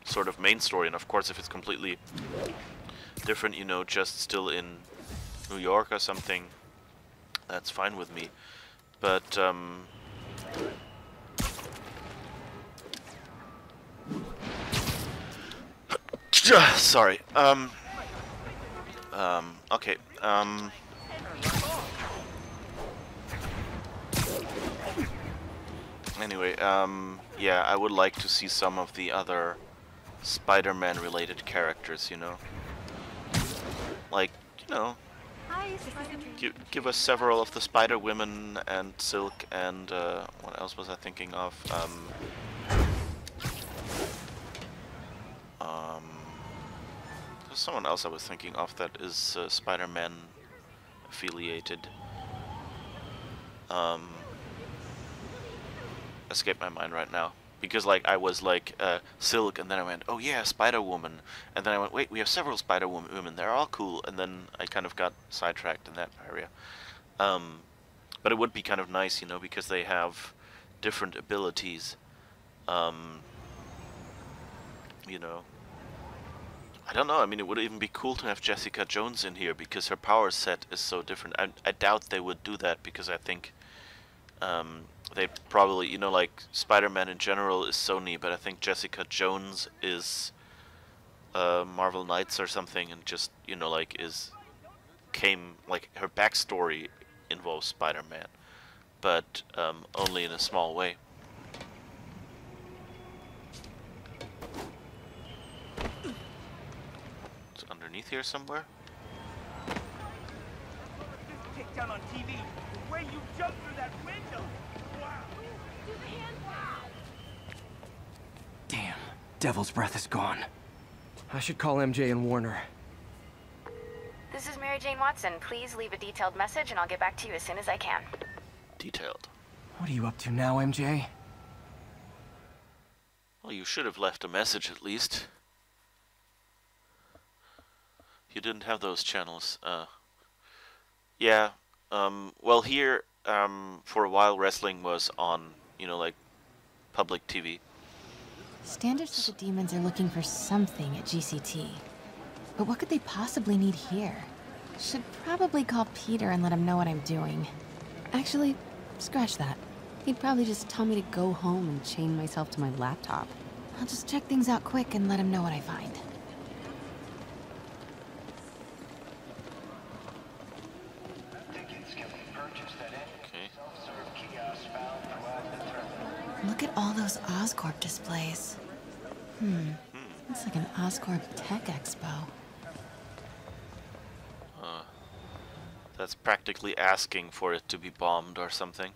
sort of main story, and of course if it's completely different, you know, just still in New York or something, that's fine with me. But, sorry, okay, yeah, I would like to see some of the other Spider-Man related characters, you know? Like, you know, give us several of the Spider-Women and Silk and, what else was I thinking of? There's someone else I was thinking of that is Spider-Man affiliated. Escaped my mind right now. Because, like, I was like, Silk, and then I went, oh yeah, Spider-Woman. And then I went, wait, we have several Spider-Women, they're all cool. And then I kind of got sidetracked in that area. But it would be kind of nice, you know, because they have different abilities. You know. I don't know, I mean, it would even be cool to have Jessica Jones in here, because her power set is so different. I doubt they would do that, because I think, they'd probably, you know, like, Spider-Man in general is Sony, but I think Jessica Jones is, Marvel Knights or something, and just, you know, like, like, her backstory involves Spider-Man, but, only in a small way. It's underneath here somewhere? Kicked down on TV. The way you jumped through that window. Wow. Damn, Devil's Breath is gone. I should call MJ and warn her. This is Mary Jane Watson. Please leave a detailed message and I'll get back to you as soon as I can. Detailed. What are you up to now, MJ? Well, you should have left a message at least. You didn't have those channels. Yeah. Well, here, for a while, wrestling was on, you know, like, public TV. Standard said the demons are looking for something at GCT. But what could they possibly need here? Should probably call Peter and let him know what I'm doing. Actually, scratch that. He'd probably just tell me to go home and chain myself to my laptop. I'll just check things out quick and let him know what I find. Look at all those Oscorp displays. It's like an Oscorp Tech Expo. That's practically asking for it to be bombed or something.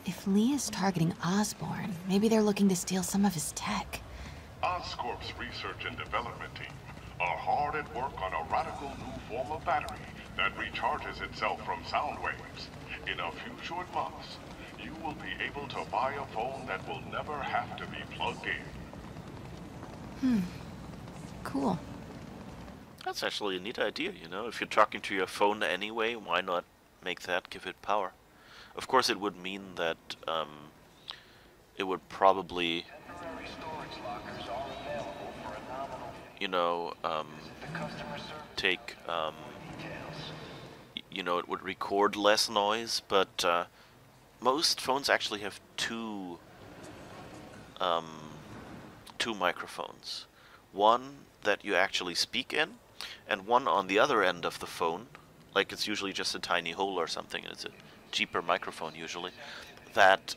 If Lee is targeting Osborn, maybe they're looking to steal some of his tech. Oscorp's research and development team are hard at work on a radical new form of battery that recharges itself from sound waves. In a few short months, you will be able to buy a phone that will never have to be plugged in. Cool. That's actually a neat idea, you know? If you're talking to your phone anyway, why not make that give it power? Of course, it would mean that, it would probably, you know, take, you know, it would record less noise, but, most phones actually have two microphones. One that you actually speak in, and one on the other end of the phone, like it's usually just a tiny hole or something, and it's a cheaper microphone usually, that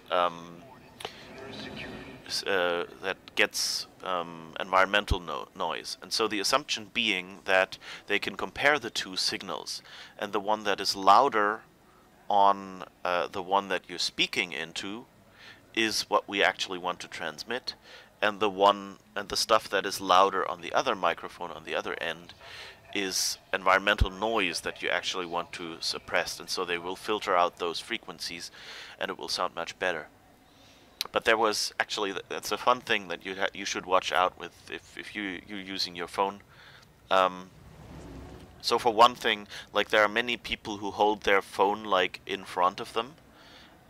that gets environmental noise. And so the assumption being that they can compare the two signals, and the one that is louder on the one that you're speaking into is what we actually want to transmit, and the stuff that is louder on the other microphone on the other end is environmental noise that you actually want to suppress, and so they will filter out those frequencies and it will sound much better. But there was actually, that's a fun thing that you should watch out with if you're using your phone. So for one thing, like, there are many people who hold their phone like in front of them,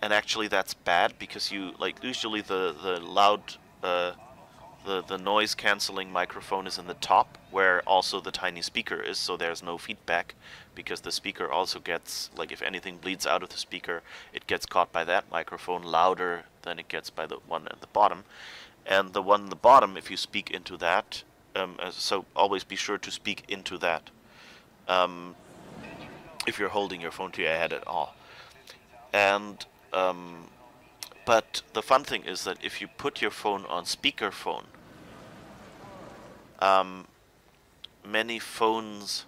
and actually that's bad, because you, like, usually the loud the noise cancelling microphone is in the top, where also the tiny speaker is, so there's no feedback, because the speaker also gets, like, if anything bleeds out of the speaker, it gets caught by that microphone louder than it gets by the one at the bottom. And the one at the bottom, if you speak into that, so always be sure to speak into that, if you're holding your phone to your head at all. And but the fun thing is that if you put your phone on speakerphone, many phones,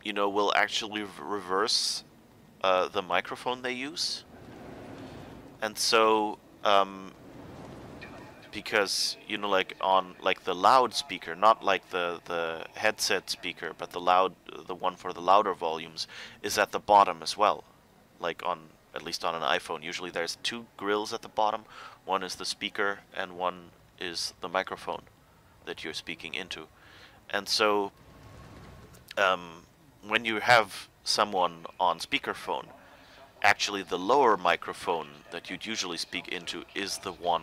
you know, will actually reverse the microphone they use. And so, because, you know, like on like the loudspeaker, not like the headset speaker, but the one for the louder volumes is at the bottom as well. Like on, at least on an iPhone, usually there's two grills at the bottom. One is the speaker and one is the microphone that you're speaking into. And so, when you have someone on speakerphone, actually the lower microphone that you'd usually speak into is the one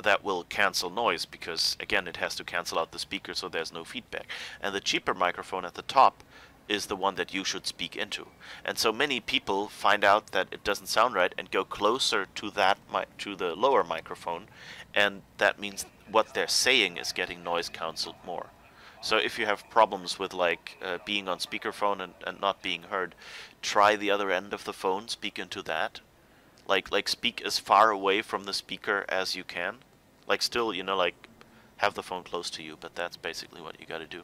that will cancel noise, because again it has to cancel out the speaker so there's no feedback. And the cheaper microphone at the top is the one that you should speak into. And so many people find out that it doesn't sound right and go closer to that to the lower microphone, and that means what they're saying is getting noise canceled more. So if you have problems with like being on speakerphone and not being heard, try the other end of the phone, speak into that. Like speak as far away from the speaker as you can. Like still, you know, like have the phone close to you, but that's basically what you gotta do.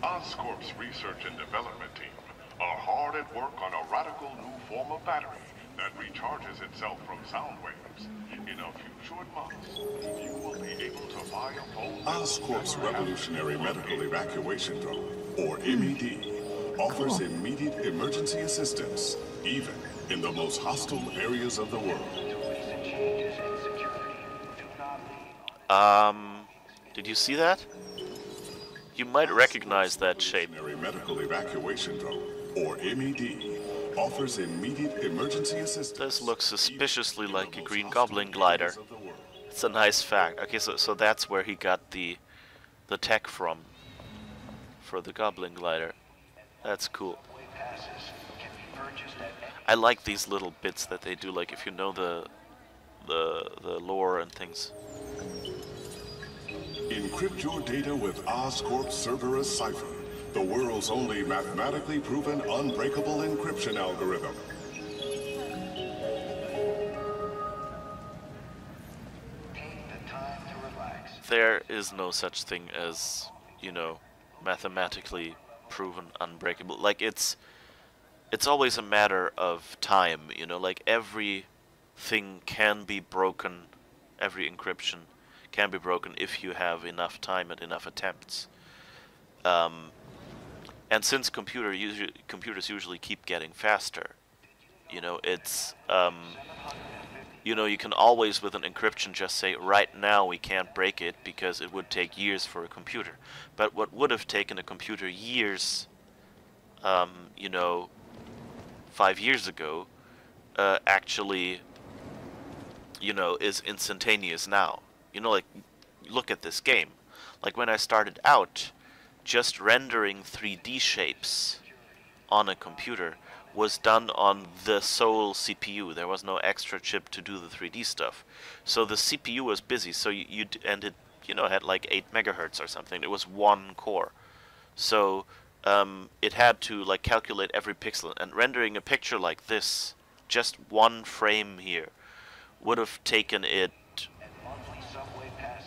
Oscorp's research and development team are hard at work on a radical new form of battery that recharges itself from sound waves. In a few short months, you will be able to buy a phone. Oscorp's Revolutionary Medical Evacuation Drone, or MED, offers immediate emergency assistance, even in the most hostile areas of the world. Did you see that? You might recognize that shape. Medical Evacuation Drone, or MED, offers immediate emergency assistance. This looks suspiciously like a Green Goblin glider. It's a nice fact. Okay, so that's where he got the tech from for the Goblin glider. That's cool. I like these little bits that they do, like if you know the lore and things. Encrypt your data with Oscorp's Cerberus Cipher, the world's only mathematically proven unbreakable encryption algorithm. There is no such thing as, you know, mathematically proven unbreakable. Like it's always a matter of time, you know, like everything can be broken, every encryption can be broken if you have enough time and enough attempts. And since computers usually keep getting faster, you know, it's, you know, you can always with an encryption just say, right now we can't break it because it would take years for a computer. But what would have taken a computer years, you know, 5 years ago, actually, you know, is instantaneous now. You know, like, look at this game. Like, when I started out, just rendering 3D shapes on a computer was done on the sole CPU. There was no extra chip to do the 3D stuff. So the CPU was busy, so and it, you know, had like 8 megahertz or something. It was one core. So it had to like calculate every pixel, and rendering a picture like this, just one frame here, would have taken it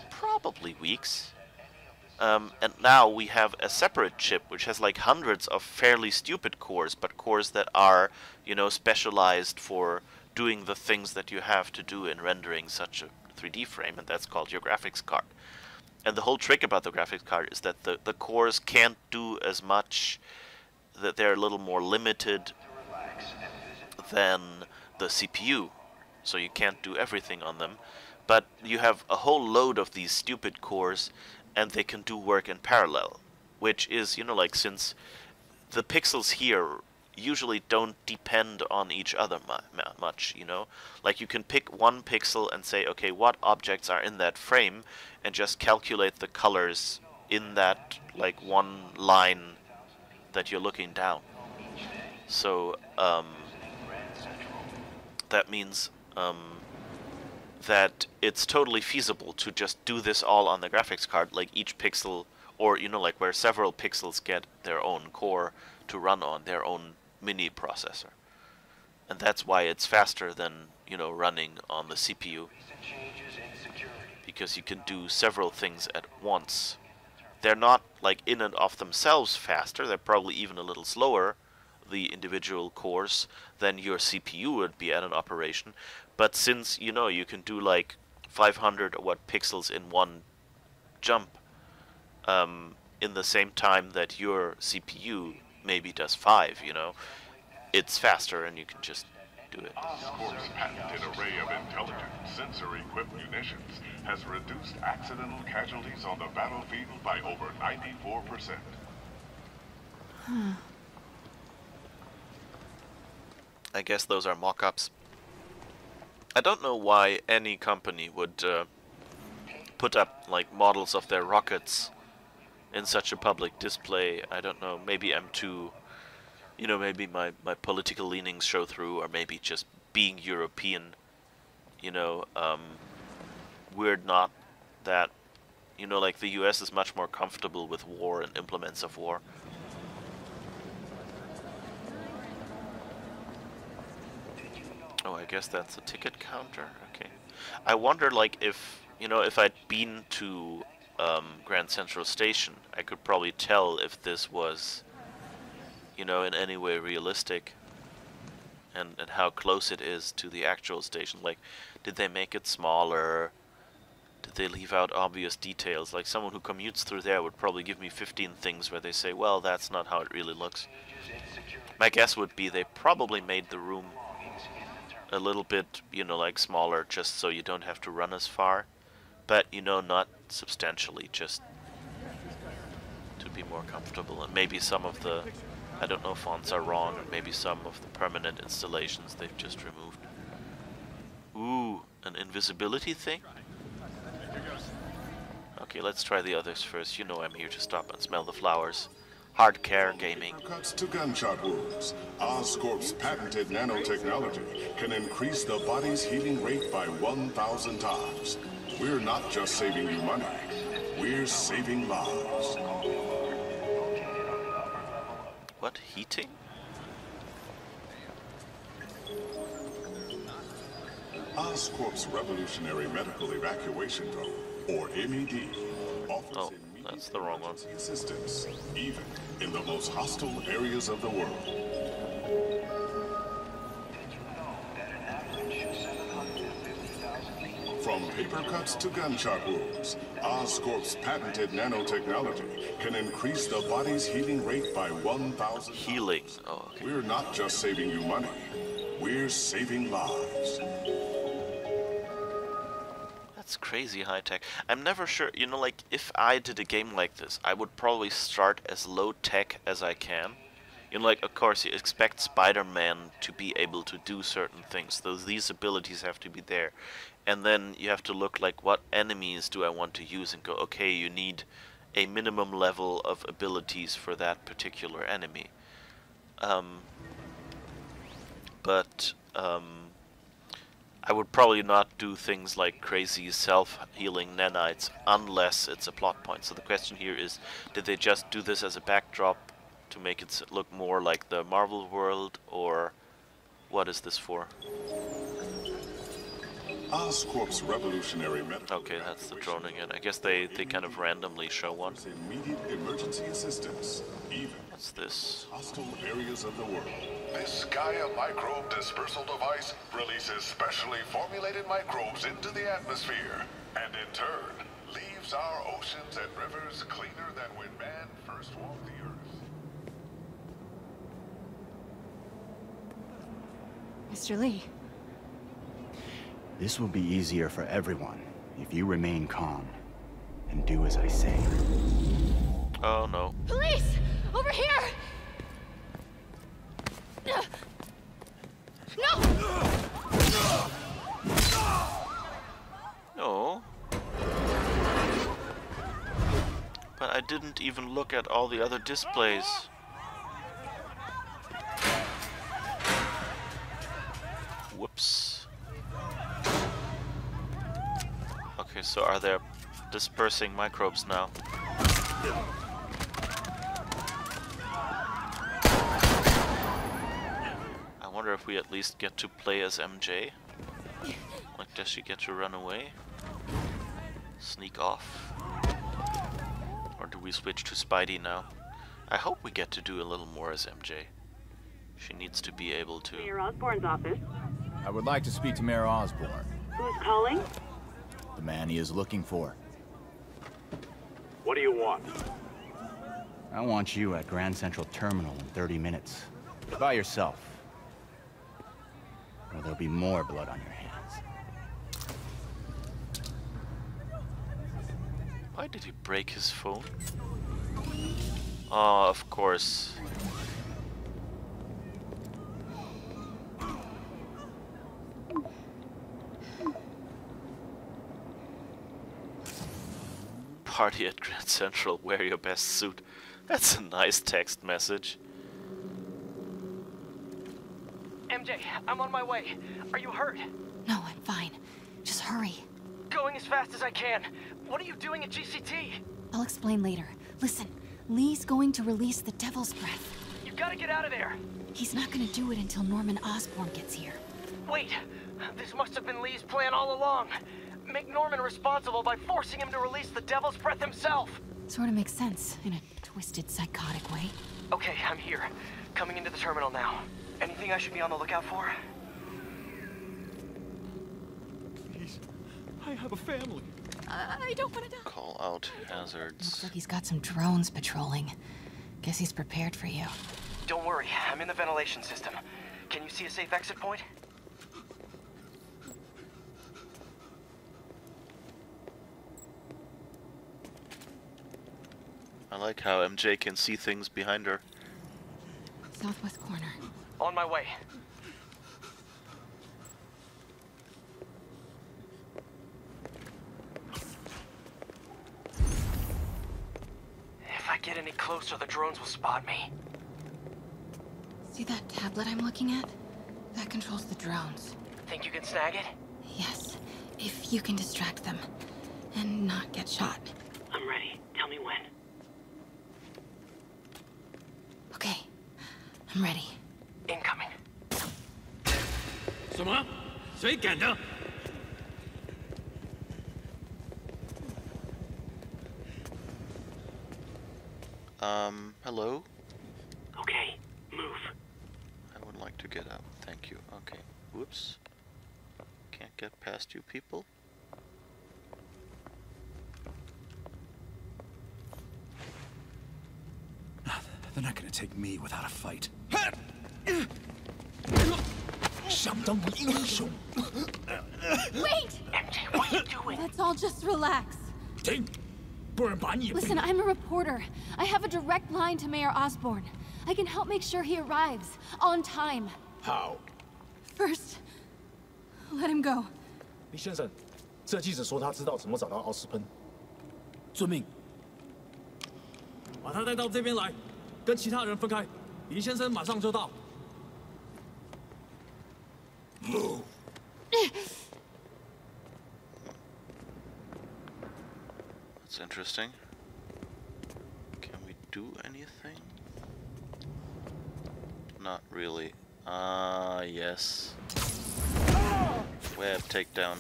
probably weeks. And now we have a separate chip which has like hundreds of fairly stupid cores, but cores that are, you know, specialized for doing the things that you have to do in rendering such a 3D frame, and that's called your graphics card. And the whole trick about the graphics card is that the cores can't do as much, that they're a little more limited than the CPU, so you can't do everything on them. But you have a whole load of these stupid cores, and they can do work in parallel, which is, you know, like, since the pixels here usually don't depend on each other much, you know? Like, you can pick one pixel and say, okay, what objects are in that frame, and just calculate the colors in that, like, one line that you're looking down. So, that means, that it's totally feasible to just do this all on the graphics card, like each pixel or you know, like where several pixels get their own core to run on, their own mini processor. And that's why it's faster than, you know, running on the CPU. Because you can do several things at once. They're not, like, in and of themselves faster, they're probably even a little slower, the individual cores, than your CPU would be at an operation. But since, you know, you can do like 500 or what pixels in one jump, in the same time that your CPU maybe does 5, you know, it's faster and you can just do it. Oscorp's patented array of intelligent, sensor-equipped munitions has reduced accidental casualties on the battlefield by over 94%. I guess those are mock-ups. I don't know why any company would put up like models of their rockets in such a public display. I don't know, maybe I'm too, you know, maybe my political leanings show through, or maybe just being European, you know, we're not that, you know, like the US is much more comfortable with war and implements of war. Oh, I guess that's a ticket counter. Okay. I wonder, like, if, you know, if I'd been to Grand Central Station, I could probably tell if this was, you know, in any way realistic, and how close it is to the actual station. Like, did they make it smaller? Did they leave out obvious details? Like, someone who commutes through there would probably give me 15 things where they say, well, that's not how it really looks. My guess would be they probably made the room a little bit, you know, like smaller, just so you don't have to run as far, but, you know, not substantially, just to be more comfortable. And maybe some of the, I don't know, fonts are wrong, and maybe some of the permanent installations they've just removed. Ooh, an invisibility thing? Okay, let's try the others first. You know I'm here to stop and smell the flowers. Hard care gaming. Cuts to gunshot wounds. Oscorp's patented nanotechnology can increase the body's healing rate by 1,000 times. We're not just saving you money, we're saving lives. What? Heating? Oscorp's revolutionary medical evacuation drone, or MED, offers that's the wrong one. Assistance, even in the most hostile areas of the world. From paper cuts to gunshot wounds, Oscorp's patented nanotechnology can increase the body's healing rate by 1,000. Healing. Oh, okay. We're not just saving you money, we're saving lives. That's crazy high tech. I'm never sure, you know, like, if I did a game like this, I would probably start as low tech as I can. You know, like, of course, you expect Spider-Man to be able to do certain things, so these abilities have to be there. And then you have to look like, what enemies do I want to use, and go, okay, you need a minimum level of abilities for that particular enemy. I would probably not do things like crazy self-healing nanites unless it's a plot point. So the question here is, did they just do this as a backdrop to make it look more like the Marvel world, or what is this for? Oscorp's revolutionary medical. Okay, that's the drone again. I guess they kind of randomly show one. Immediate emergency assistance, even what's this? Hostile areas of the world. This Gaia microbe dispersal device releases specially formulated microbes into the atmosphere, and in turn, leaves our oceans and rivers cleaner than when man first walked the earth. Mr. Lee. This will be easier for everyone if you remain calm and do as I say. Oh no. Police! Over here! No! No. But I didn't even look at all the other displays. Whoops. Okay, so are there dispersing microbes now? I wonder if we at least get to play as MJ. Like, does she get to run away? Sneak off? Or do we switch to Spidey now? I hope we get to do a little more as MJ. She needs to be able to... Mayor Osborn's office. I would like to speak to Mayor Osborn. Who's calling? The man he is looking for. What do you want? I want you at Grand Central Terminal in 30 minutes. By yourself. Or there'll be more blood on your hands. Why did he break his phone? Oh, of course. Party at Grand Central, wear your best suit. That's a nice text message. MJ, I'm on my way. Are you hurt? No, I'm fine. Just hurry. Going as fast as I can. What are you doing at GCT? I'll explain later. Listen, Lee's going to release the Devil's Breath. You gotta get out of there. He's not gonna do it until Norman Osborn gets here. Wait, this must have been Lee's plan all along. Make Norman responsible by forcing him to release the Devil's Breath himself. Sort of makes sense, in a twisted, psychotic way. Okay, I'm here. Coming into the terminal now. Anything I should be on the lookout for? Please, I have a family. I don't want to die. Call out hazards. Looks like he's got some drones patrolling. Guess he's prepared for you. Don't worry, I'm in the ventilation system. Can you see a safe exit point? I like how MJ can see things behind her. Southwest corner. On my way. If I get any closer, the drones will spot me. See that tablet I'm looking at? That controls the drones. Think you can snag it? Yes, if you can distract them and not get shot. I'm ready. Tell me when. Okay, I'm ready. Incoming. 什么？谁敢的？ Hello? Okay, move. I would like to get out. Thank you. Okay. Whoops. Can't get past you people. They're not gonna take me without a fight. Wait! MJ, what are you doing? Let's all just relax. Listen, I'm a reporter. I have a direct line to Mayor Osborn. I can help make sure he arrives on time. How? First, let him go. 李先生，这记者说他知道怎么找到奥斯喷。遵命。把他带到这边来，跟其他人分开。李先生马上就到。Move. That's interesting. Can we do anything? Not really. Yes. Web takedown.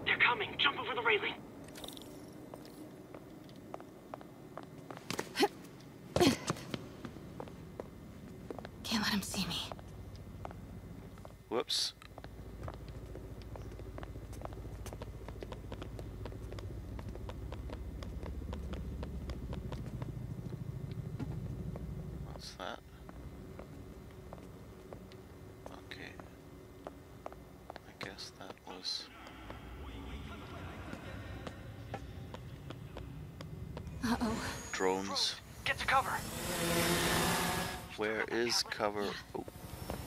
They're coming. Jump over the railing. Can't let him see me. Whoops. What's that? Okay. I guess that was... Uh-oh. Drones. Get to cover. Where is cover? Oh.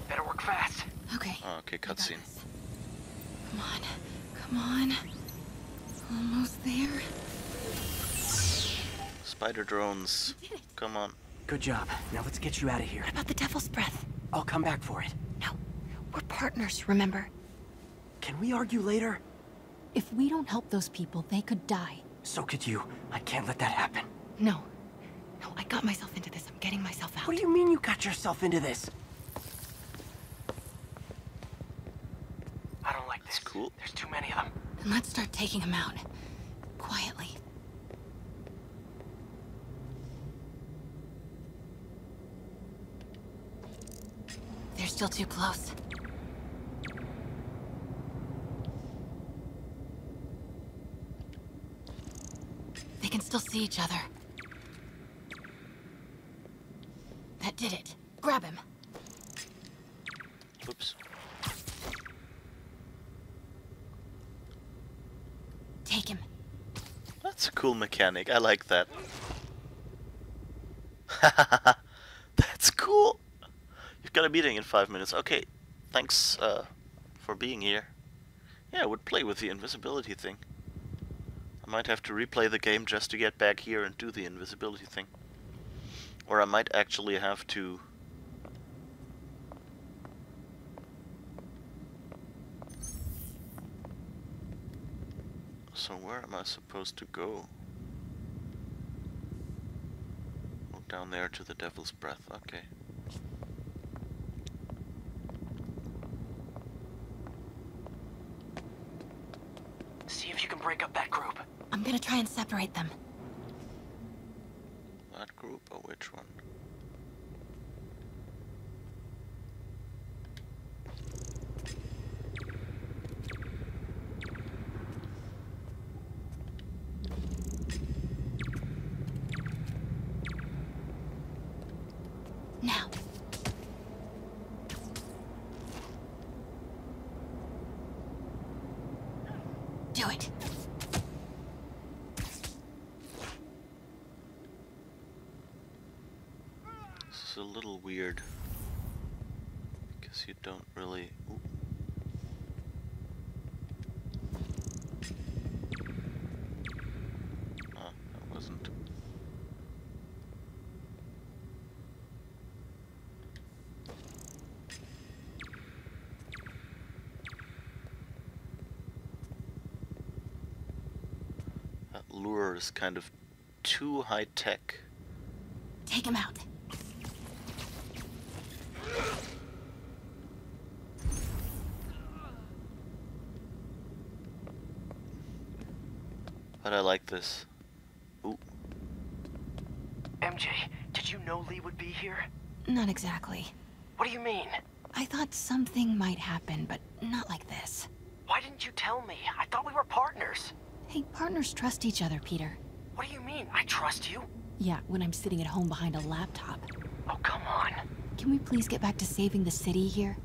Better work fast. Okay. Oh, okay, cutscene. Come on. Come on. Almost there. Spider drones. Come on. Good job. Now let's get you out of here. What about the Devil's Breath? I'll come back for it. No. We're partners, remember? Can we argue later? If we don't help those people, they could die. So could you. I can't let that happen. No. No, I got myself into this. I'm getting myself out. What do you mean you got yourself into this? I don't like this. Cool. There's too many of them. Then let's start taking them out. Quietly. They're still too close. They can still see each other. That did it. Grab him. Oops. Take him. That's a cool mechanic. I like that. That's cool. You've got a meeting in 5 minutes. Okay, thanks for being here. Yeah, I would play with the invisibility thing. I might have to replay the game just to get back here and do the invisibility thing. Or I might actually have to... So where am I supposed to go? Oh, down there to the Devil's Breath, okay. See if you can break up that group. I'm gonna try and separate them. That group, or which one? Now. Do it. This is a little weird. Because you don't really... Ooh. Oh, that wasn't. That lure is kind of too high-tech. Take him out. But I like this. Ooh. MJ, did you know Lee would be here? Not exactly. What do you mean? I thought something might happen, but not like this. Why didn't you tell me? I thought we were partners. Hey, partners trust each other, Peter. What do you mean? I trust you? Yeah, when I'm sitting at home behind a laptop. Oh, come on. Can we please get back to saving the city here?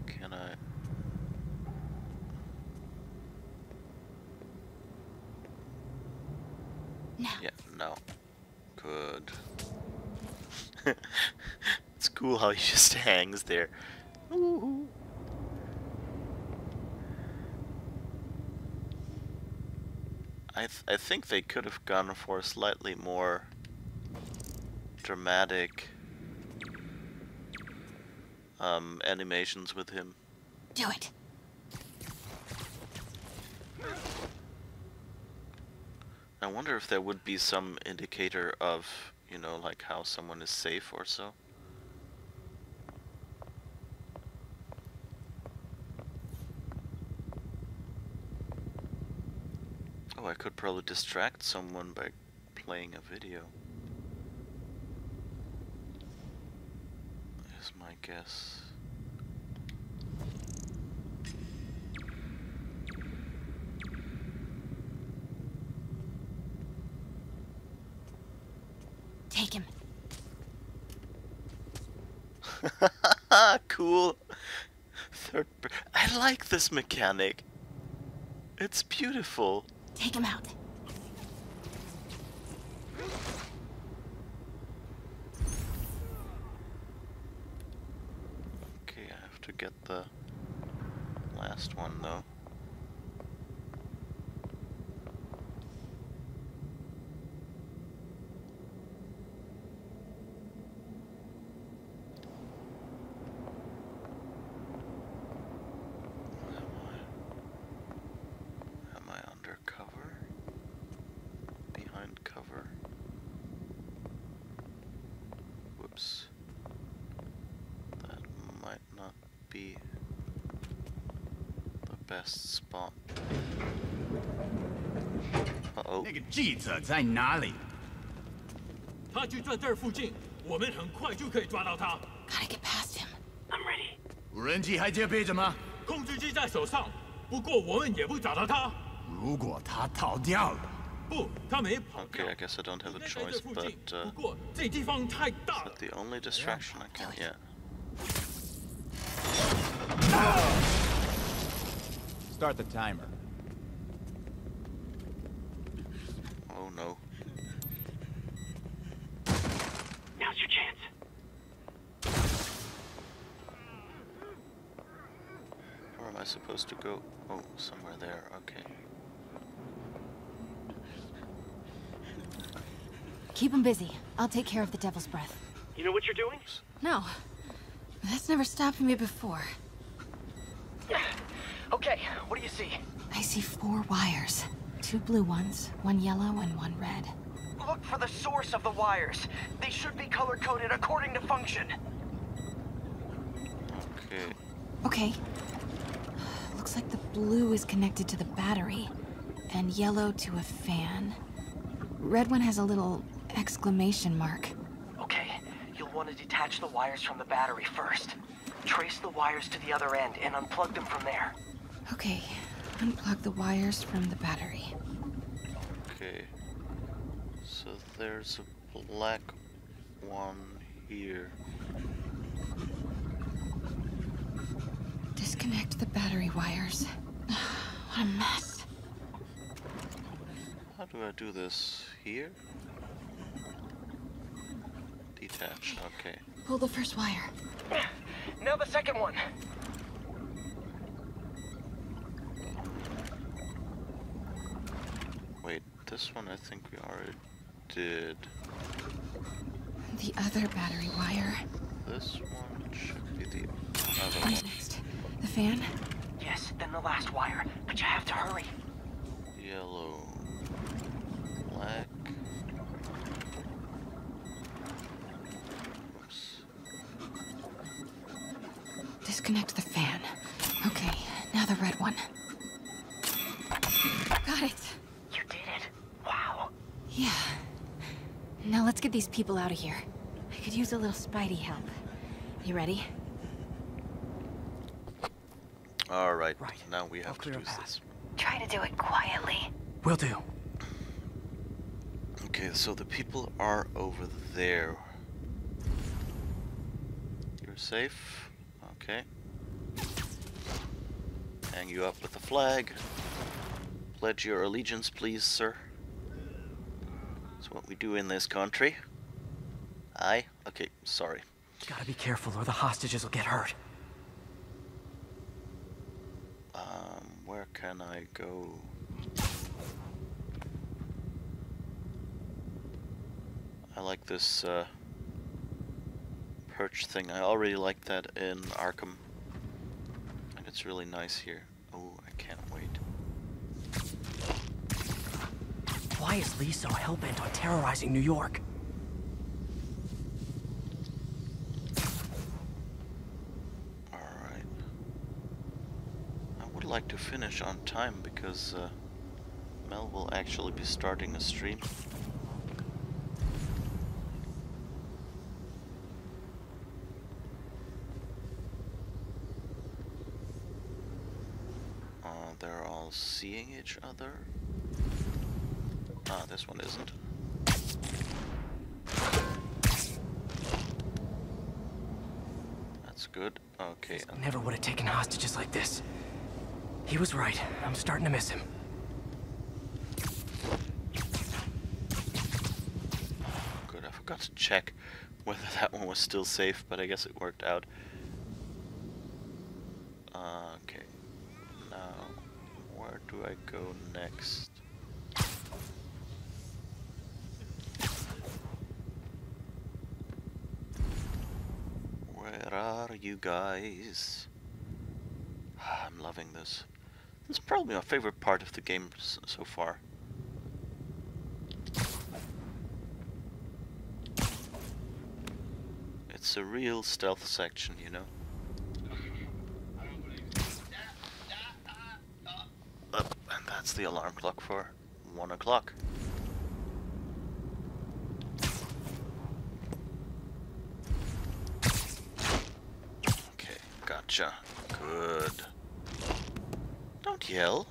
Can I? No. Yeah, no. Good. It's cool how he just hangs there. Ooh. I think they could have gone for slightly more dramatic animations with him. Do it. I wonder if there would be some indicator of, you know, like how someone is safe or so. Oh, I could probably distract someone by playing a video. Is my guess. Take him. Cool. I like this mechanic. It's beautiful. Take him out. Okay, I have to get the last one though. best spot. Uh-oh. 那个记者在哪里？他就在这儿附近，我们很快就可以抓到他。 Gotta get past him. I'm ready. 无人机还接备着吗？控制机在手上，不过我们也不找到他。如果他逃掉了，不，他没跑掉。 Okay, I guess I don't have a choice, but 不过这地方太大了。 the only distraction I can get. Start the timer. Oh no. Now's your chance. Where am I supposed to go? Oh, somewhere there. Okay. Keep him busy. I'll take care of the Devil's Breath. You know what you're doing? No. That's never stopped me before. Okay, what do you see? I see 4 wires. 2 blue ones, 1 yellow, and 1 red. Look for the source of the wires. They should be color-coded according to function. Okay. Okay. Looks like the blue is connected to the battery, and yellow to a fan. Red one has a little exclamation mark. Okay, you'll want to detach the wires from the battery first. Trace the wires to the other end and unplug them from there. Okay, unplug the wires from the battery. Okay. So there's a black one here. Disconnect the battery wires. What a mess. How do I do this? Here? Detach, okay. Pull the first wire. Now the second one. Wait, this one I think we already did. The other battery wire. This one should be the other What's one. next? The fan? Yes, then the last wire. But you have to hurry. Yellow. Black. Oops. Disconnect the fan. Okay, now the red one. Got it. You did it. Wow. Yeah. Now let's get these people out of here. I could use a little Spidey help. You ready? Alright, now we have to do this. Try to do it quietly. Will do. Okay, so the people are over there. You're safe. Okay. Hang you up with the flag. Pledge your allegiance, please, sir. That's what we do in this country. Aye? Okay, sorry. Gotta be careful or the hostages will get hurt. Where can I go? I like this, perch thing. I already liked that in Arkham. And it's really nice here. Oh, I can't wait. Why is Lee so hell-bent on terrorizing New York? Alright. I would like to finish on time because Mel will actually be starting a stream. They're all seeing each other. Ah, this one isn't. That's good. Okay. Never would have taken hostages like this. He was right. I'm starting to miss him. Good. I forgot to check whether that one was still safe, but I guess it worked out. Okay. Now, where do I go next? Where are you guys? I'm loving this. It's probably my favorite part of the game so far. It's a real stealth section, you know? the alarm clock for 1 o'clock. Okay, gotcha. Good. Don't yell.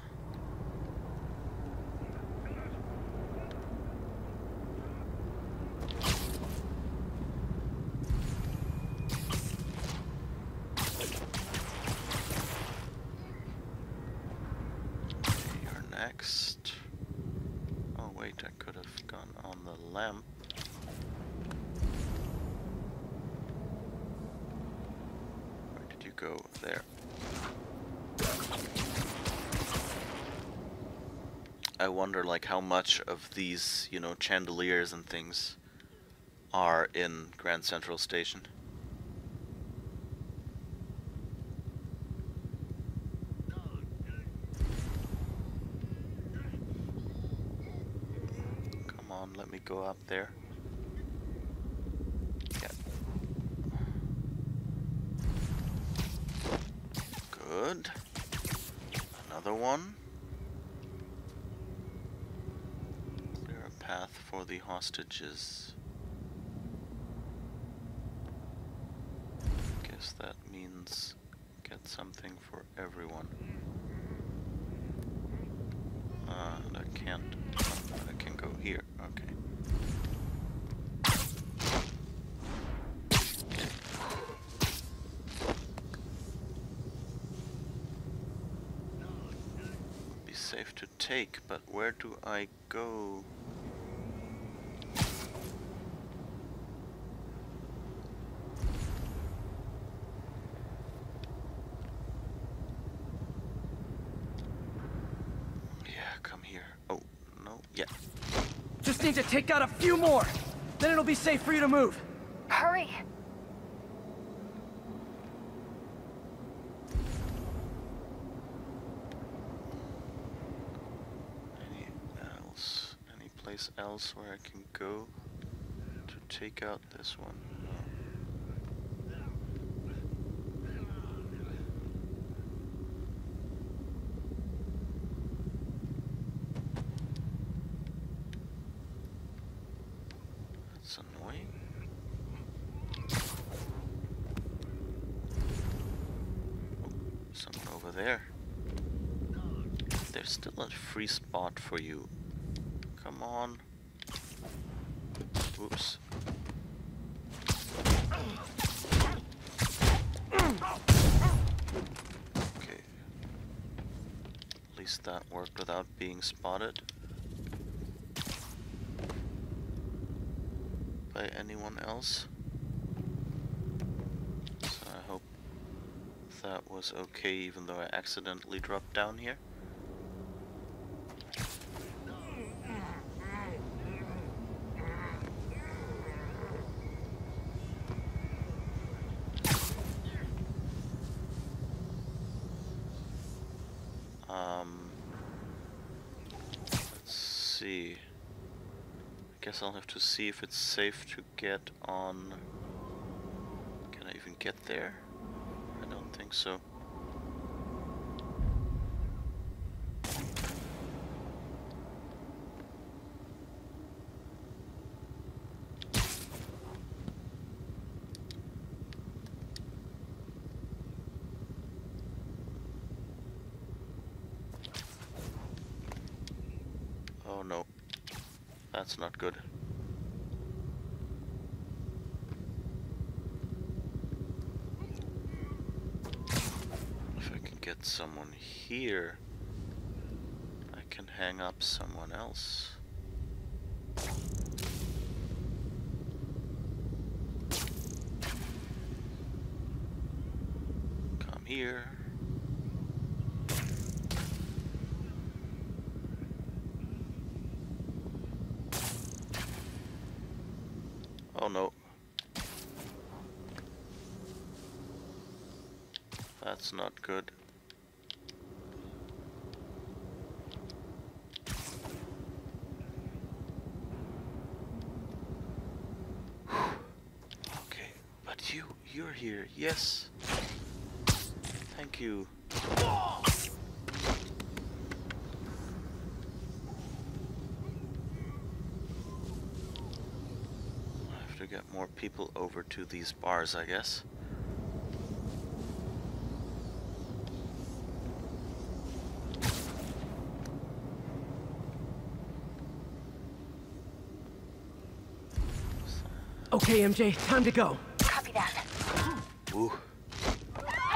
Next. Oh wait, I could have gone on the lamp. Where did you go? There. I wonder like how much of these, you know, chandeliers and things are in Grand Central Station. Let me go up there. Yeah. Good. Another one. Clear a path for the hostages. Guess that means get something for everyone. And I can't. I can go here. Okay. Would be safe to take, but where do I go? Yeah, come here. Oh, no, yeah. Just need to take out a few more. Then it'll be safe for you to move. Hurry! Any place else where I can go to take out this one? That's annoying. Oh, someone over there. There's still a free spot for you. Come on. Oops. Okay. At least that worked without being spotted by anyone else. So I hope that was okay, even though I accidentally dropped down here. Let's see. I guess I'll have to see if it's safe to get on. Can I even get there? I don't think so. Oh no, that's not good. If I can get someone here, I can hang up someone else. Come here. Oh no. That's not good. Okay, but you're here, yes. Thank you. get more people over to these bars, I guess. Okay, MJ, time to go. Copy that. Ooh.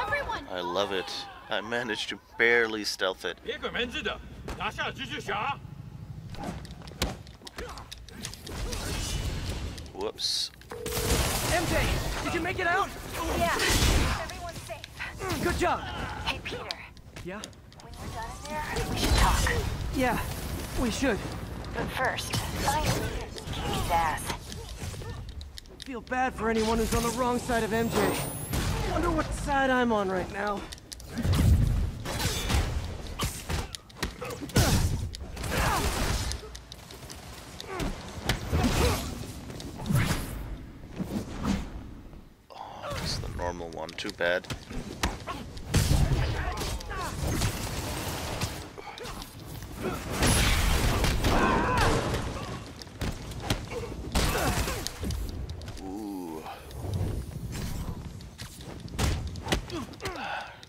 Everyone! I love it. I managed to barely stealth it. Whoops. MJ, did you make it out? Yeah. Everyone's safe. Good job. Hey, Peter. Yeah? When we're done in there, we should talk. Yeah, we should. But first, find Kimmy's ass. Feel bad for anyone who's on the wrong side of MJ. Wonder what side I'm on right now. Oh, it's the normal one. Too bad. Ooh.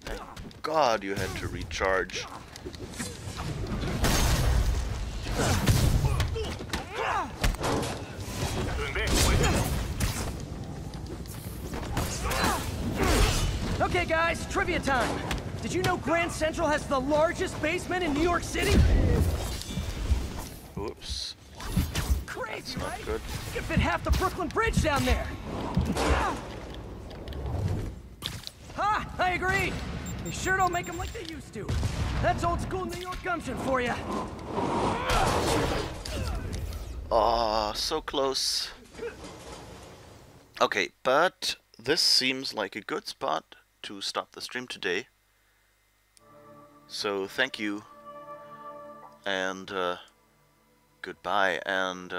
Thank God you had to recharge. Okay, guys, trivia time. Did you know Grand Central has the largest basement in New York City? Oops. Crazy, That's not right? good. You can fit half the Brooklyn Bridge down there. Ha! I agree. They sure don't make them like they used to. That's old school New York gumption for you. Ah, so close. Okay, but this seems like a good spot to stop the stream today. So thank you, and goodbye, and